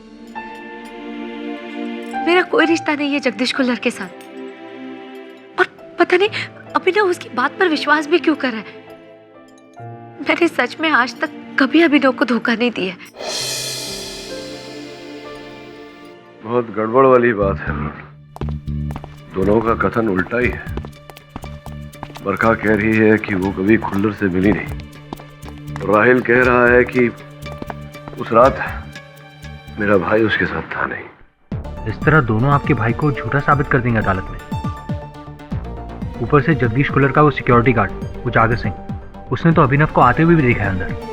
मेरा कोई रिश्ता नहीं है जगदीश खुल्लर के साथ। और पता नहीं अभिनव उसकी बात पर विश्वास भी क्यों कर रहा है। मैंने सच में आज तक कभी अभिनव को धोखा नहीं दिया। बहुत गड़बड़ वाली बात है। दोनों का कथन उल्टा ही है। बरखा कह रही है कि वो कभी खुल्लर से मिली नहीं। राहिल कह रहा है कि उस रात मेरा भाई उसके साथ था नहीं। इस तरह दोनों आपके भाई को झूठा साबित कर देंगे अदालत में। ऊपर से जगदीश खुल्लर का वो सिक्योरिटी गार्ड उजागर सिंह, उसने तो अभिनव को आते हुए भी देखा है अंदर।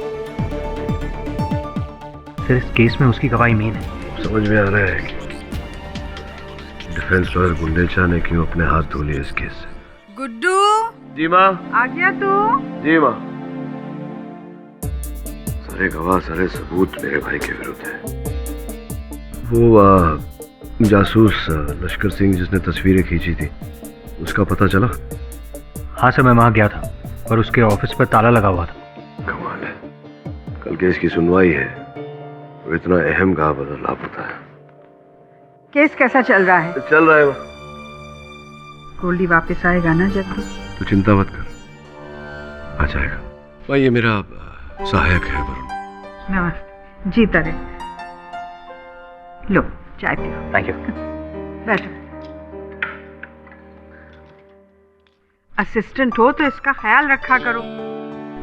सर इस केस में उसकी गवाही मेन है। समझ में आ रहा है कि डिफेंस लॉयर गुंडेचा ने क्यों अपने हाथ धो लिए इस केस से। गुड्डू। जी माँ। आ गया तू? जी माँ। सारे गवाह सारे सबूत मेरे भाई के विरुद्ध है। वो जासूस लश्कर सिंह जिसने तस्वीरें खींची थी, उसका पता चला? हाँ सर, मैं वहाँ गया था पर उसके ऑफिस पर ताला लगा हुआ था। कमाल है, कल केस की सुनवाई है, वो इतना अहम कहाँ बदलाव होता है। केस कैसा चल रहा है? चल रहा है। गोल्डी वापस आएगा ना जल्दी? तू चिंता मत कर, आ जाएगा। भाई ये मेरा सहायक है वरुण। नमस्ते। जीता रहे। लो चाय पियो। Thank you. बैठो। असिस्टेंट हो तो इसका ख्याल रखा करो।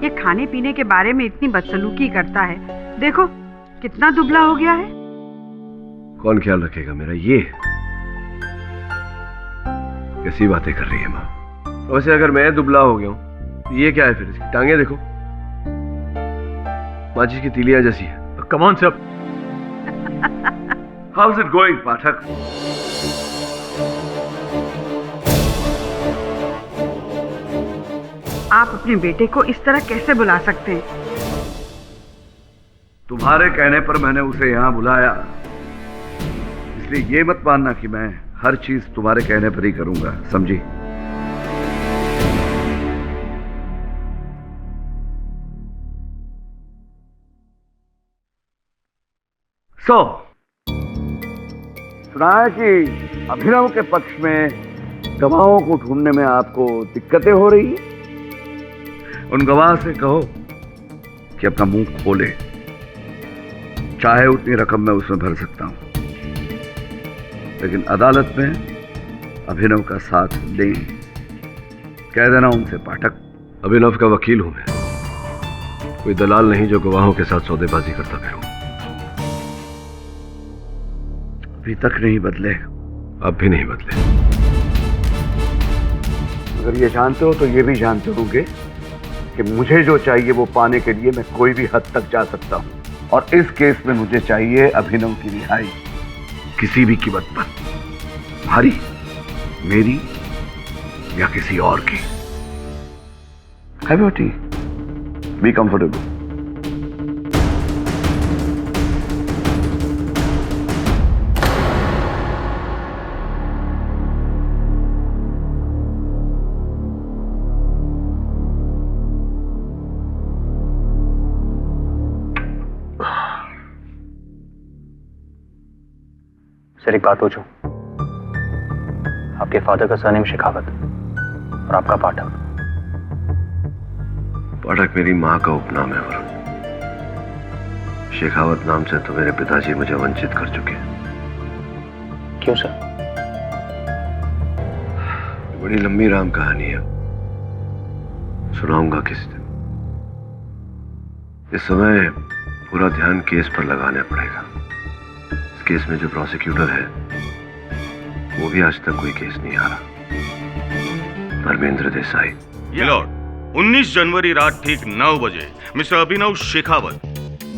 ये खाने पीने के बारे में इतनी बदसलूकी करता है, देखो कितना दुबला हो गया है। कौन ख्याल रखेगा मेरा? ये कैसी बातें कर रही है माँ? वैसे अगर मैं दुबला हो गया हूँ तो ये क्या है फिर? इसकी टांगे देखो, माचिस की तीलियां जैसी है। Come on sir. How is it going Pathak? आप अपने बेटे को इस तरह कैसे बुला सकते हैं? तुम्हारे कहने पर मैंने उसे यहाँ बुलाया, इसलिए ये मत मानना कि मैं हर चीज तुम्हारे कहने पर ही करूंगा, समझी? सुना है कि अभिनव के पक्ष में गवाहों को ढूंढने में आपको दिक्कतें हो रही है। उन गवाह से कहो कि अपना मुंह खोले, चाहे उतनी रकम मैं उसमें भर सकता हूं, लेकिन अदालत में अभिनव का साथ दें। कह देना उनसे पाठक, अभिनव का वकील हूं मैं, कोई दलाल नहीं जो गवाहों के साथ सौदेबाजी करता फिरूं। अभी तक नहीं बदले, अब भी नहीं बदले। अगर ये जानते हो तो ये भी जानते होंगे कि मुझे जो चाहिए वो पाने के लिए मैं कोई भी हद तक जा सकता हूं, और इस केस में मुझे चाहिए अभिनव की रिहाई, किसी भी कीमत पर, हमारी, मेरी या किसी और की। Have your T, be comfortable. Sir एक बात पूछूं? आपके फादर का सरनेम शेखावत और आपका पाठक। पाठक मेरी मां का उपनाम है वरुण। शेखावत नाम से तो मेरे पिताजी मुझे वंचित कर चुके हैं। क्यों सर? बड़ी लंबी राम कहानी है, सुनाऊंगा किस दिन। इस समय पूरा ध्यान केस पर लगाना पड़ेगा। इस केस में जो प्रोसिक्यूटर है वो भी आज तक कोई केस नहीं आ रहा, धर्मेंद्र देसाई। लॉर्ड, 19 जनवरी रात ठीक 9 बजे मिस्टर अभिनव शेखावत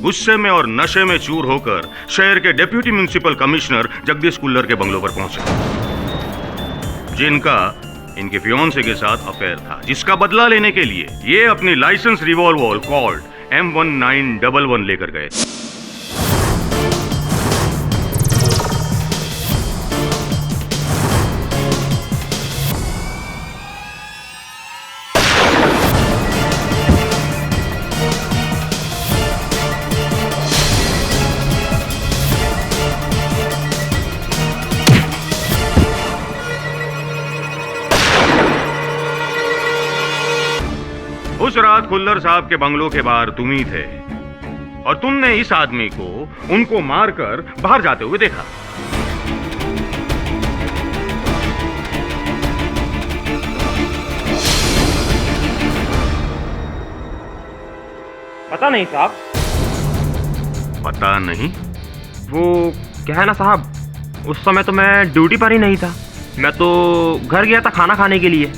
गुस्से में और नशे में चूर होकर शहर के deputy municipal commissioner Jagdish Kullar के बंगलों पर पहुंचे, जिनका इनके फियांसे के साथ अफेयर था, जिसका बदला लेने के लिए ये अपनी लाइसेंस रिवॉल्वर कॉल्ड M1911 लेकर गए। उस रात खुल्लर साहब के बंगलों के बाहर तुम ही थे और तुमने इस आदमी को उनको मारकर बाहर जाते हुए देखा। पता नहीं साहब। पता नहीं? वो क्या है ना साहब, उस समय तो मैं ड्यूटी पर ही नहीं था, मैं तो घर गया था खाना खाने के लिए।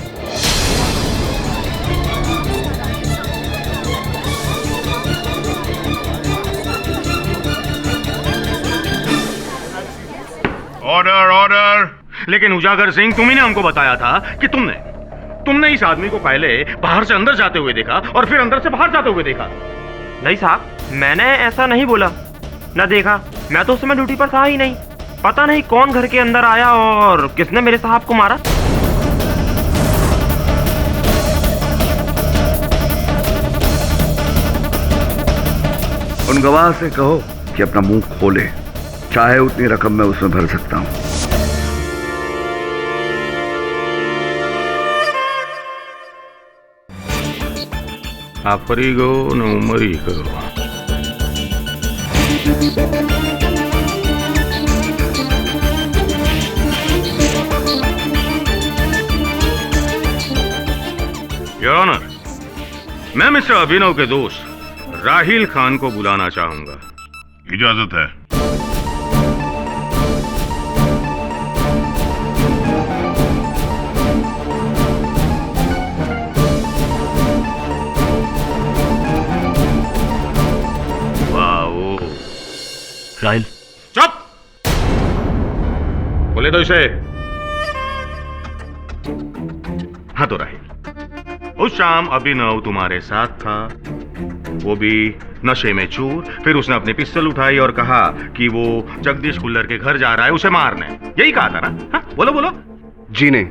Order order. लेकिन उजागर सिंह, तुम ही ने हमको बताया था कि तुमने इस आदमी को पहले बाहर से अंदर जाते हुए देखा और फिर अंदर से बाहर जाते हुए देखा। नहीं साहब, मैंने ऐसा नहीं बोला, न देखा। मैं तो उस समय ड्यूटी पर था ही नहीं। पता नहीं कौन घर के अंदर आया और किसने मेरे साहब को मारा। उन गवाह से कहो कि अपना मुंह खोले, चाहे उतनी रकम मैं उसमें भर सकता हूं। आफरी गो न उमरी करो। योर ऑनर, मैं मिस्टर अभिनव के दोस्त राहिल खान को बुलाना चाहूंगा। इजाजत है। राहिल, चुप! बोले तो इसे। हाँ तो राहिल, उस शाम अभिनव तुम्हारे साथ था, वो भी नशे में चूर। फिर उसने अपनी पिस्टल उठाई और कहा कि वो जगदीश खुल्लर के घर जा रहा है उसे मारने। यही कहा था ना? हाँ, बोलो बोलो। जी नहीं,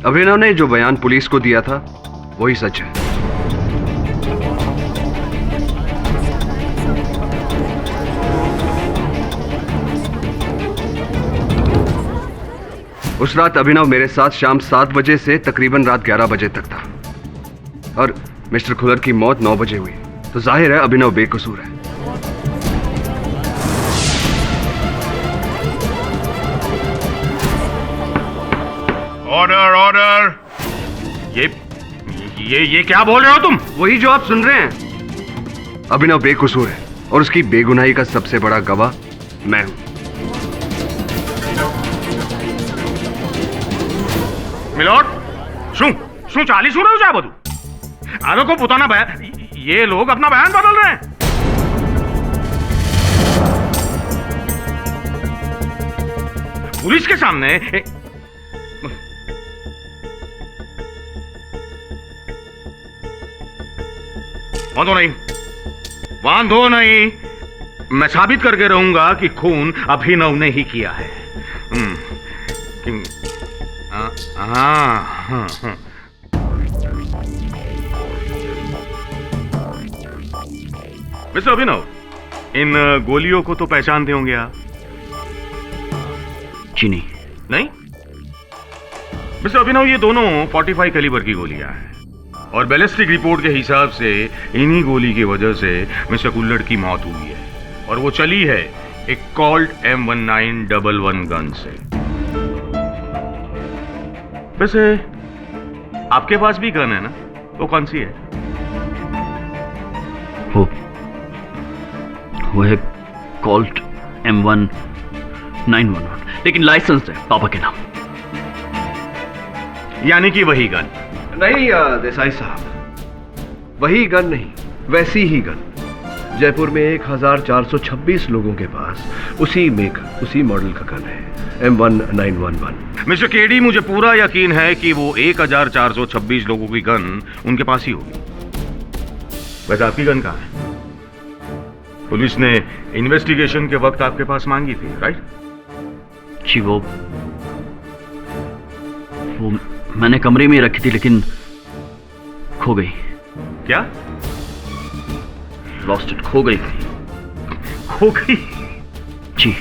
अभिनव ने जो बयान पुलिस को दिया था वही सच है। उस रात अभिनव मेरे साथ शाम 7 बजे से तकरीबन रात 11 बजे तक था और मिस्टर खुल्लर की मौत 9 बजे हुई, तो जाहिर है अभिनव बेकसूर है। Order order. ये क्या बोल रहे हो तुम? वही जो आप सुन रहे हैं। अभिनव बेकसूर है और उसकी बेगुनाही का सबसे बड़ा गवाह मैं हूं। मिलोट, शू चाली सु रहे हो बधु? आलो को पुताना बयान, ये लोग अपना बयान बदल रहे हैं। पुलिस के सामने बांधो नहीं, मैं साबित करके रहूंगा कि खून अभिनव ने ही किया है। हाँ। मिस्टर अभिनव, इन गोलियों को तो पहचानते होंगे आप? जी नहीं। नहीं? मिस्टर अभिनव, ये दोनों 45 कैलिबर की गोलियां हैं और बैलिस्टिक रिपोर्ट के हिसाब से इन्हीं गोली की वजह से मिस्टर खुल्लर की मौत हुई है और वो चली है एक कॉल्ट M1911 गन से। वैसे आपके पास भी गन है ना? वो कौन सी है? वो है कॉल्ट M1911, लेकिन लाइसेंस है पापा के नाम। यानी कि वही गन? नहीं देसाई साहब, वही गन नहीं, वैसी ही गन। जयपुर में 1426 लोगों के पास उसी मेक, उसी मॉडल का गन है, M1911। मिस्टर केडी, मुझे पूरा यकीन है कि वो 1426 लोगों की गन उनके पास ही होगी। वैसे आपकी गन कहाँ है? पुलिस ने इन्वेस्टिगेशन के वक्त आपके पास मांगी थी, राइट? जी, वो मैंने कमरे में रखी थी, लेकिन खो गई। क्या? लॉस्ट इट, खो गई। खो गई? जी।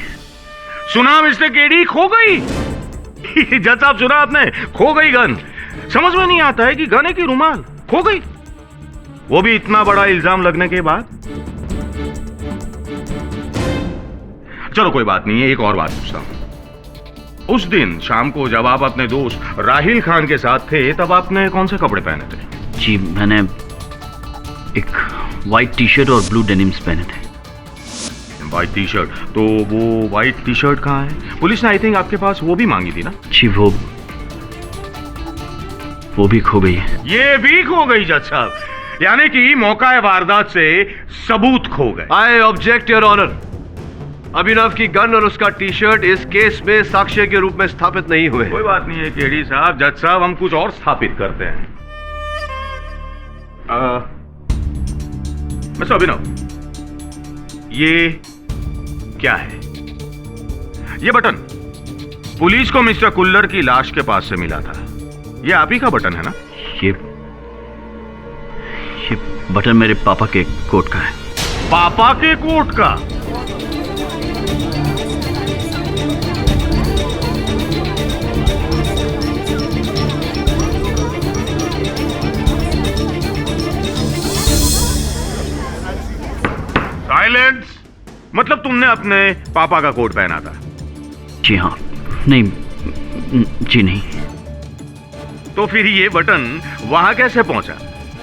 सुना मिस्टर केडी, खो गई? जज साहब, सुना आपने? खो गई गन। समझ में नहीं आता है कि गन है कि रुमाल। खो गई, वो भी इतना बड़ा इल्जाम लगने के बाद। चलो कोई बात नहीं है, एक और बात पूछता हूं। उस दिन शाम को जब आप अपने दोस्त राहिल खान के साथ थे, तब आपने कौन से कपड़े पहने थे? जी, मैंने एक व्हाइट टी शर्ट और ब्लू डेनिम्स पहने थे। White T shirt? तो वो व्हाइट टी शर्ट कहाँ है? पुलिस ने आई थिंक आपके पास वो भी मांगी थी ना? जी, वो भी खो गई है। ये भी खो गई जज साहब, यानी कि मौका वारदात से सबूत खो गए। I object your honour. Abhinav की गन और उसका टी शर्ट इस केस में साक्ष्य के रूप में स्थापित नहीं हुए। कोई बात नहीं है केडी साहब, जज साहब, हम कुछ और स्थापित करते हैं। मिस्टर अभिनव, ये क्या है? ये बटन पुलिस को मिस्टर कुल्लर की लाश के पास से मिला था। ये आप ही का बटन है ना? ये बटन मेरे पापा के कोट का है। पापा के कोट का? साइलेंस! मतलब तुमने अपने पापा का कोट पहना था? जी हाँ। नहीं, जी नहीं। तो फिर ये बटन वहां कैसे पहुंचा?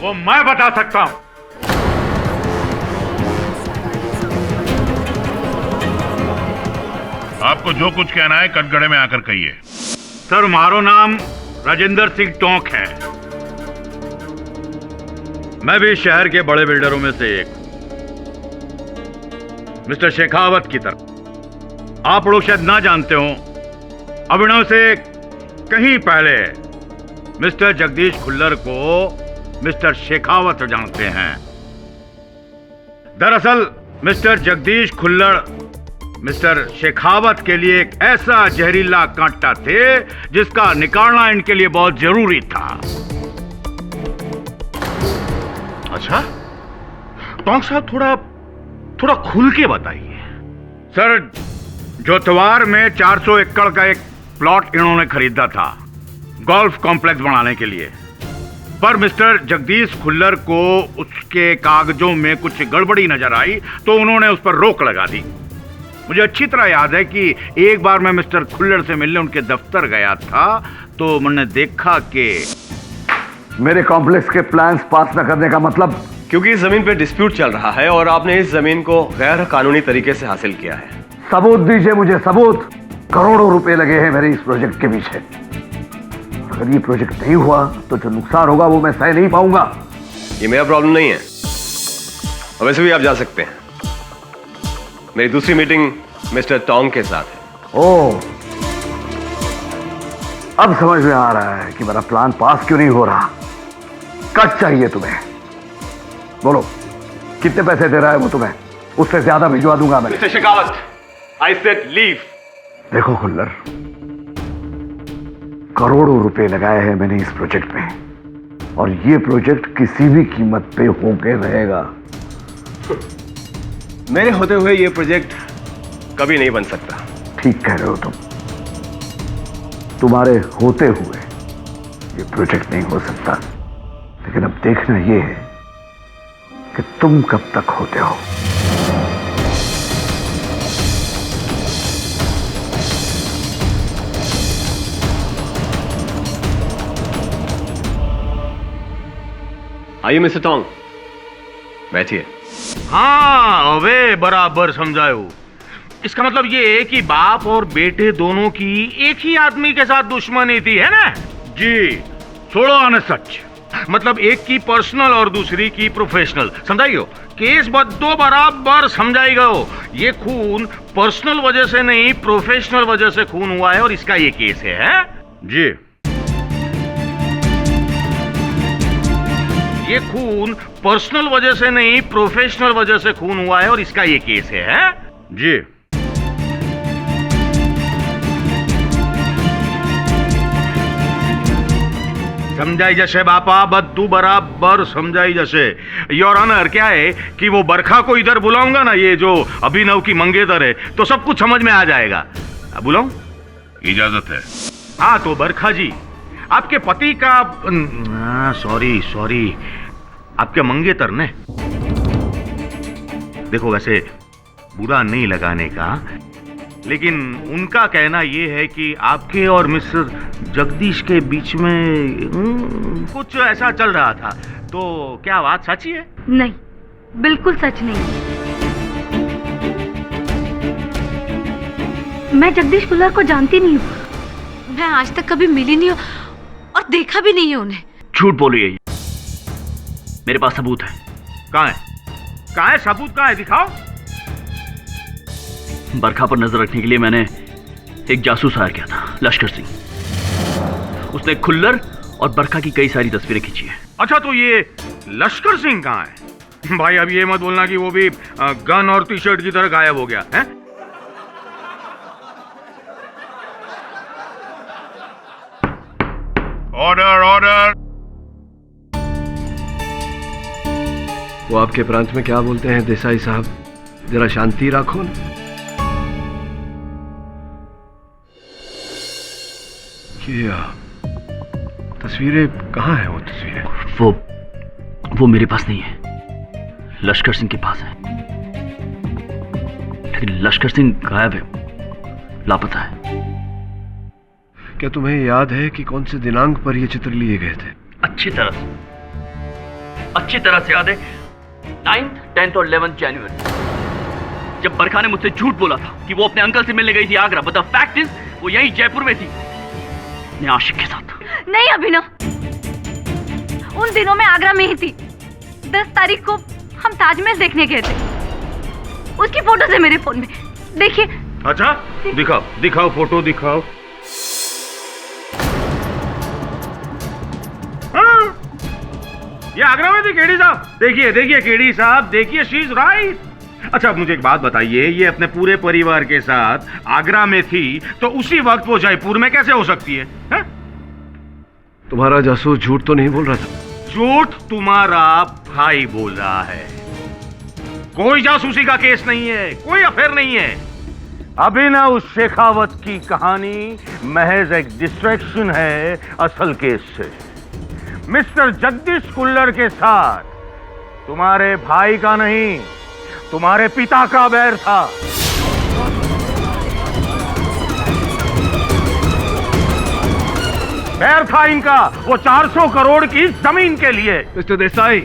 वो मैं बता सकता हूं। आपको जो कुछ कहना है कटघरे में आकर कहिए। सर, मारो नाम राजेंद्र सिंह टोंक है। मैं भी शहर के बड़े बिल्डरों में से एक, मिस्टर शेखावत की तरफ। आप लोग शायद ना जानते हो, अभिनव से कहीं पहले मिस्टर जगदीश खुल्लर को मिस्टर शेखावत जानते हैं। दरअसल मिस्टर जगदीश खुल्लर मिस्टर शेखावत के लिए एक ऐसा जहरीला कांटा थे जिसका निकालना इनके लिए बहुत जरूरी था। अच्छा, टोंक साहब थोड़ा खुल के बताइए। सर, जोतवार में 400 एकड़ का एक प्लॉट इन्होंने खरीदा था गोल्फ कॉम्प्लेक्स बनाने के लिए, पर मिस्टर जगदीश खुल्लर को उसके कागजों में कुछ गड़बड़ी नजर आई तो उन्होंने उस पर रोक लगा दी। मुझे अच्छी तरह याद है कि एक बार मैं मिस्टर खुल्लर से मिलने उनके दफ्तर गया था तो मैंने देखा कि मेरे कॉम्प्लेक्स के प्लान्स पास न करने का मतलब? क्योंकि इस जमीन पे डिस्प्यूट चल रहा है और आपने इस जमीन को गैर कानूनी तरीके से हासिल किया है। सबूत दीजिए मुझे, सबूत। करोड़ों रुपए लगे हैं मेरे इस प्रोजेक्ट के पीछे। अगर ये प्रोजेक्ट नहीं हुआ तो जो नुकसान होगा वो मैं सह नहीं पाऊंगा। ये मेरा प्रॉब्लम नहीं है, और वैसे भी आप जा सकते हैं। मेरी दूसरी मीटिंग मिस्टर टोंग के साथ है। ओह, अब समझ में आ रहा है कि मेरा प्लान पास क्यों नहीं हो रहा। कट चाहिए तुम्हें? बोलो, कितने पैसे दे रहा है वो तुम्हें? उससे ज्यादा भिजवा दूंगा मैं। Mister Shekhawat, I said leave. देखो खुल्लर, करोड़ों रुपए लगाए हैं मैंने इस प्रोजेक्ट में, और ये प्रोजेक्ट किसी भी कीमत पे होके रहेगा। मेरे होते हुए ये प्रोजेक्ट कभी नहीं बन सकता। ठीक कह रहे हो तुम। तुम्हारे होते हुए ये प्रोजेक्ट नहीं हो सकता, लेकिन अब देखना ये है कि तुम कब तक होते हो। आइए मिस्टर टोंग, बैठिए। हाँ, अबे बराबर समझायो। इसका मतलब ये है कि बाप और बेटे दोनों की एक ही आदमी के साथ दुश्मनी थी, है ना? जी, छोड़ो आने सच। मतलब एक की पर्सनल और दूसरी की प्रोफेशनल, समझाइयो। केस दो बराबर समझाएगा हो। ये खून पर्सनल वजह से नहीं, प्रोफेशनल वजह से खून हुआ है और इसका ये केस है? जी। ये खून पर्सनल वजह से नहीं, प्रोफेशनल वजह से खून हुआ है और इसका ये केस है? जी। समझाई जैसे बापा, बद्दू बराबर समझाई जैसे। योर ऑनर, क्या है कि वो बरखा को इधर बुलाऊंगा ना, ये जो अभिनव की मंगेतर है, तो सब कुछ समझ में आ जाएगा। बुलाऊं? इजाजत है। हाँ, तो बरखा जी, आपके पति का सॉरी आपके मंगेतर ने, देखो वैसे बुरा नहीं लगाने का, लेकिन उनका कहना यह है कि आपके और मिस्टर जगदीश के बीच में कुछ ऐसा चल रहा था। तो क्या बात सच्ची है? नहीं, बिल्कुल सच नहीं। मैं जगदीश कुल्लर को जानती नहीं हूँ। मैं आज तक कभी मिली नहीं हूँ और देखा भी नहीं है उन्हें। झूठ बोल रही है। मेरे पास सबूत है। कहाँ है? कहाँ है सबूत? कहाँ है? दिखाओ। बरखा पर नजर रखने के लिए मैंने एक जासूस हायर किया था, लश्कर सिंह। उसने खुल्लर और बरखा की कई सारी तस्वीरें खींची है। अच्छा, तो ये लश्कर सिंह कहाँ है? भाई अब ये मत बोलना कि वो भी गन और टी शर्ट की तरह गायब हो गया है। Order order. वो आपके प्रांत में क्या बोलते हैं देसाई साहब? जरा शांति रखो ना। ये तस्वीरें कहाँ है? वो तस्वीरें वो मेरे पास नहीं है, लश्कर सिंह के पास है। लेकिन लश्कर सिंह गायब है, लापता है। क्या तुम्हें याद है कि कौन से दिनांक पर ये चित्र लिए गए थे? अच्छी तरह से याद है। 9th, 10th और 11th जनवरी, जब बरखा ने मुझसे झूठ बोला था कि वो अपने अंकल से मिलने गई थी Agra, but the fact is वो यही जयपुर में थी अपने आशिक के साथ। नहीं अभिनव, उन दिनों में आगरा में ही थी। 10 तारीख को हम ताजमहल देखने गए थे। उसकी फोटोज है मेरे फोन में, देखिए। अच्छा, दिखाओ फोटो दिखाओ। हाँ, ये आगरा में थी केडी साहब। देखिए केडी साहब, देखिए, शी इज राइट। अच्छा, मुझे एक बात बताइए, ये अपने पूरे परिवार के साथ आगरा में थी, तो उसी वक्त वो जयपुर में कैसे हो सकती है? तुम्हारा जासूस झूठ तो नहीं बोल रहा था? झूठ तुम्हारा भाई बोल रहा है। कोई जासूसी का केस नहीं है, कोई अफेयर नहीं है। अभिनव शेखावत की कहानी महज एक डिस्ट्रैक्शन है असल केस से। मिस्टर जगदीश कुल्लर के साथ तुम्हारे भाई का नहीं, तुम्हारे पिता का बैर था। बैर था इनका, वो 400 करोड़ की जमीन के लिए। मिस्टर देसाई,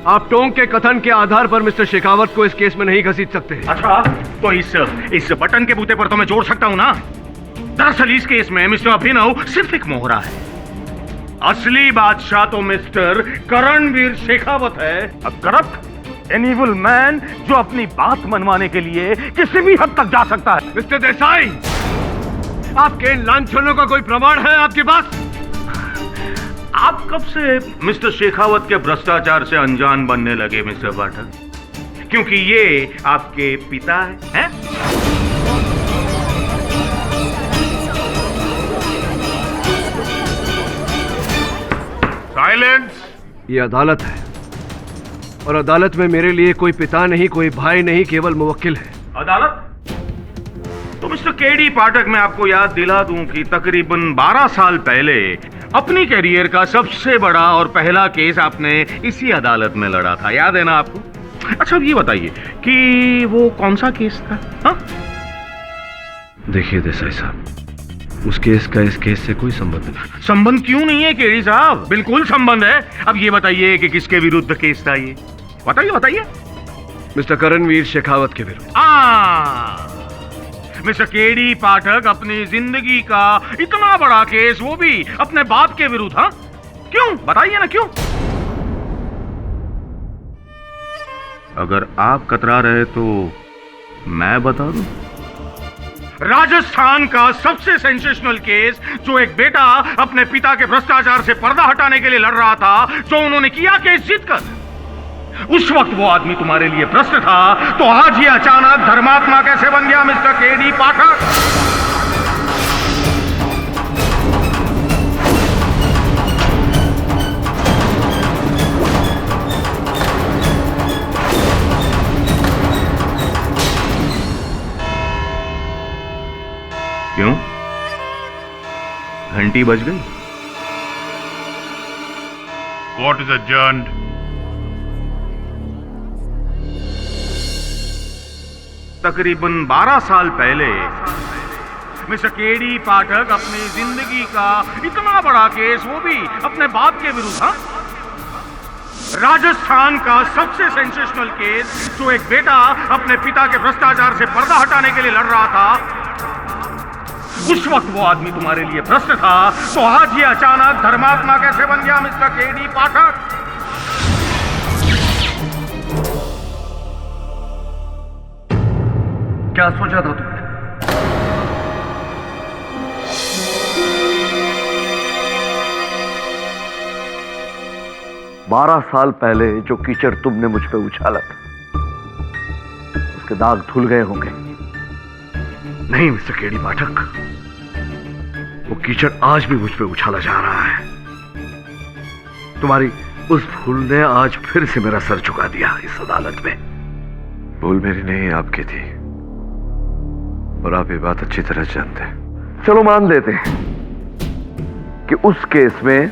आप टोंग के कथन के आधार पर मिस्टर शेखावत को इस केस में नहीं घसीट सकते। अच्छा, तो इस बटन के बूते पर तो मैं जोड़ सकता हूं ना। दरअसल इस केस में मिस्टर अभिनव सिर्फ एक मोहरा है। असली बादशाह तो मिस्टर करणवीर शेखावत है, a corrupt an evil man जो अपनी बात मनवाने के लिए किसी भी हद तक जा सकता है। मिस्टर देसाई, आपके इन लांछनों का कोई प्रमाण है आपके पास? आप कब से मिस्टर शेखावत के भ्रष्टाचार से अनजान बनने लगे मिस्टर पाठक? क्योंकि ये आपके पिता हैं? साइलेंस। ये अदालत है और अदालत में मेरे लिए कोई पिता नहीं, कोई भाई नहीं, केवल मुवक्किल है। अदालत? तो मिस्टर केडी पाठक, मैं आपको याद दिला दूं कि तकरीबन 12 साल पहले अपनी कैरियर का सबसे बड़ा और पहला केस आपने इसी अदालत में लड़ा था, याद है ना आपको? अच्छा, अब ये बताइए कि वो कौन सा केस था? हाँ? देखिए देसाई साहब, उस केस का इस केस से कोई संबंध नहीं। संबंध क्यों नहीं है केडी साहब? बिल्कुल संबंध है। अब ये बताइए कि किसके विरुद्ध केस था ये? बताइए। मिस्टर करणवीर शेखावत के विरुद्ध। मिस्टर केडी पाठक, अपनी जिंदगी का इतना बड़ा केस, वो भी अपने बाप के विरुद्ध। हाँ, क्यों? बताइए ना, क्यों? अगर आप कतरा रहे तो मैं बता दूं। राजस्थान का सबसे सेंसेशनल केस, जो एक बेटा अपने पिता के भ्रष्टाचार से पर्दा हटाने के लिए लड़ रहा था, जो उन्होंने किया केस जीतकर। उस वक्त वो आदमी तुम्हारे लिए भ्रष्ट था, तो आज ये अचानक धर्मात्मा कैसे बन गया मिस्टर केडी पाठक? क्यों? घंटी बज गई? Court is adjourned. तकरीबन 12 साल पहले मिस्टर केडी पाठक, अपनी जिंदगी का इतना बड़ा केस, वो भी अपने बाप के विरुद्ध। हाँ? राजस्थान का सबसे सेंसेशनल केस, जो एक बेटा अपने पिता के भ्रष्टाचार से पर्दा हटाने के लिए लड़ रहा था, उस वक्त वो आदमी तुम्हारे लिए भ्रष्ट था, तो आज ये अचानक धर्मात्मा कैसे बन गया मिस्टर केडी पाठक? क्या सोचा था तुमने? 12 साल पहले जो कीचड़ तुमने मुझ पे उछाला था, उसके दाग धुल गए होंगे। नहीं मिस्टर केडी पाठक, वो कीचड़ आज भी मुझ पे उछाला जा रहा है। तुम्हारी उस भूल ने आज फिर से मेरा सर झुका दिया इस अदालत में। भूल मेरी नहीं, आपकी थी, और आप ये बात अच्छी तरह जानते हैं। चलो मान लेते हैं कि उस केस में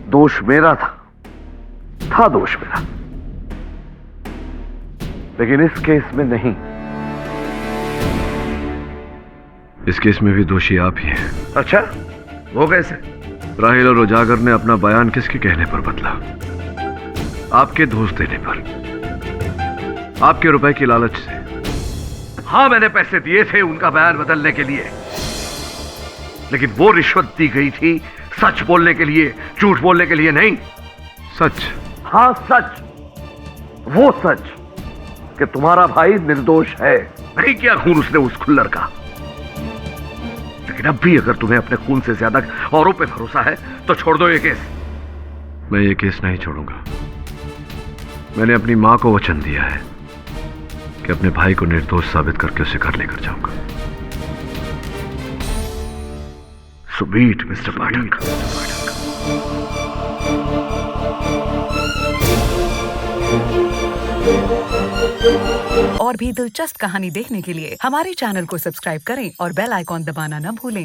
दोष मेरा था दोष मेरा, लेकिन इस केस में नहीं। इस केस में भी दोषी आप ही हैं। अच्छा, वो कैसे? राहिल और उजागर ने अपना बयान किसके कहने पर बदला? आपके दोस्त देने पर, आपके रुपए की लालच से। हाँ, मैंने पैसे दिए थे उनका बयान बदलने के लिए, लेकिन वो रिश्वत दी गई थी सच बोलने के लिए, झूठ बोलने के लिए नहीं। सच? हाँ सच, वो सच कि तुम्हारा भाई निर्दोष है। नहीं किया खून उसने उस खुल्लर का, लेकिन अब भी अगर तुम्हें अपने खून से ज्यादा औरों पे भरोसा है तो छोड़ दो ये केस। मैं ये केस नहीं छोड़ूंगा। मैंने अपनी मां को वचन दिया है कि अपने भाई को निर्दोष साबित करके उसे घर लेकर जाऊंगा। सुबीट मिस्टर पाठक। और भी दिलचस्प कहानी देखने के लिए हमारे चैनल को सब्सक्राइब करें और बेल आइकॉन दबाना न भूलें।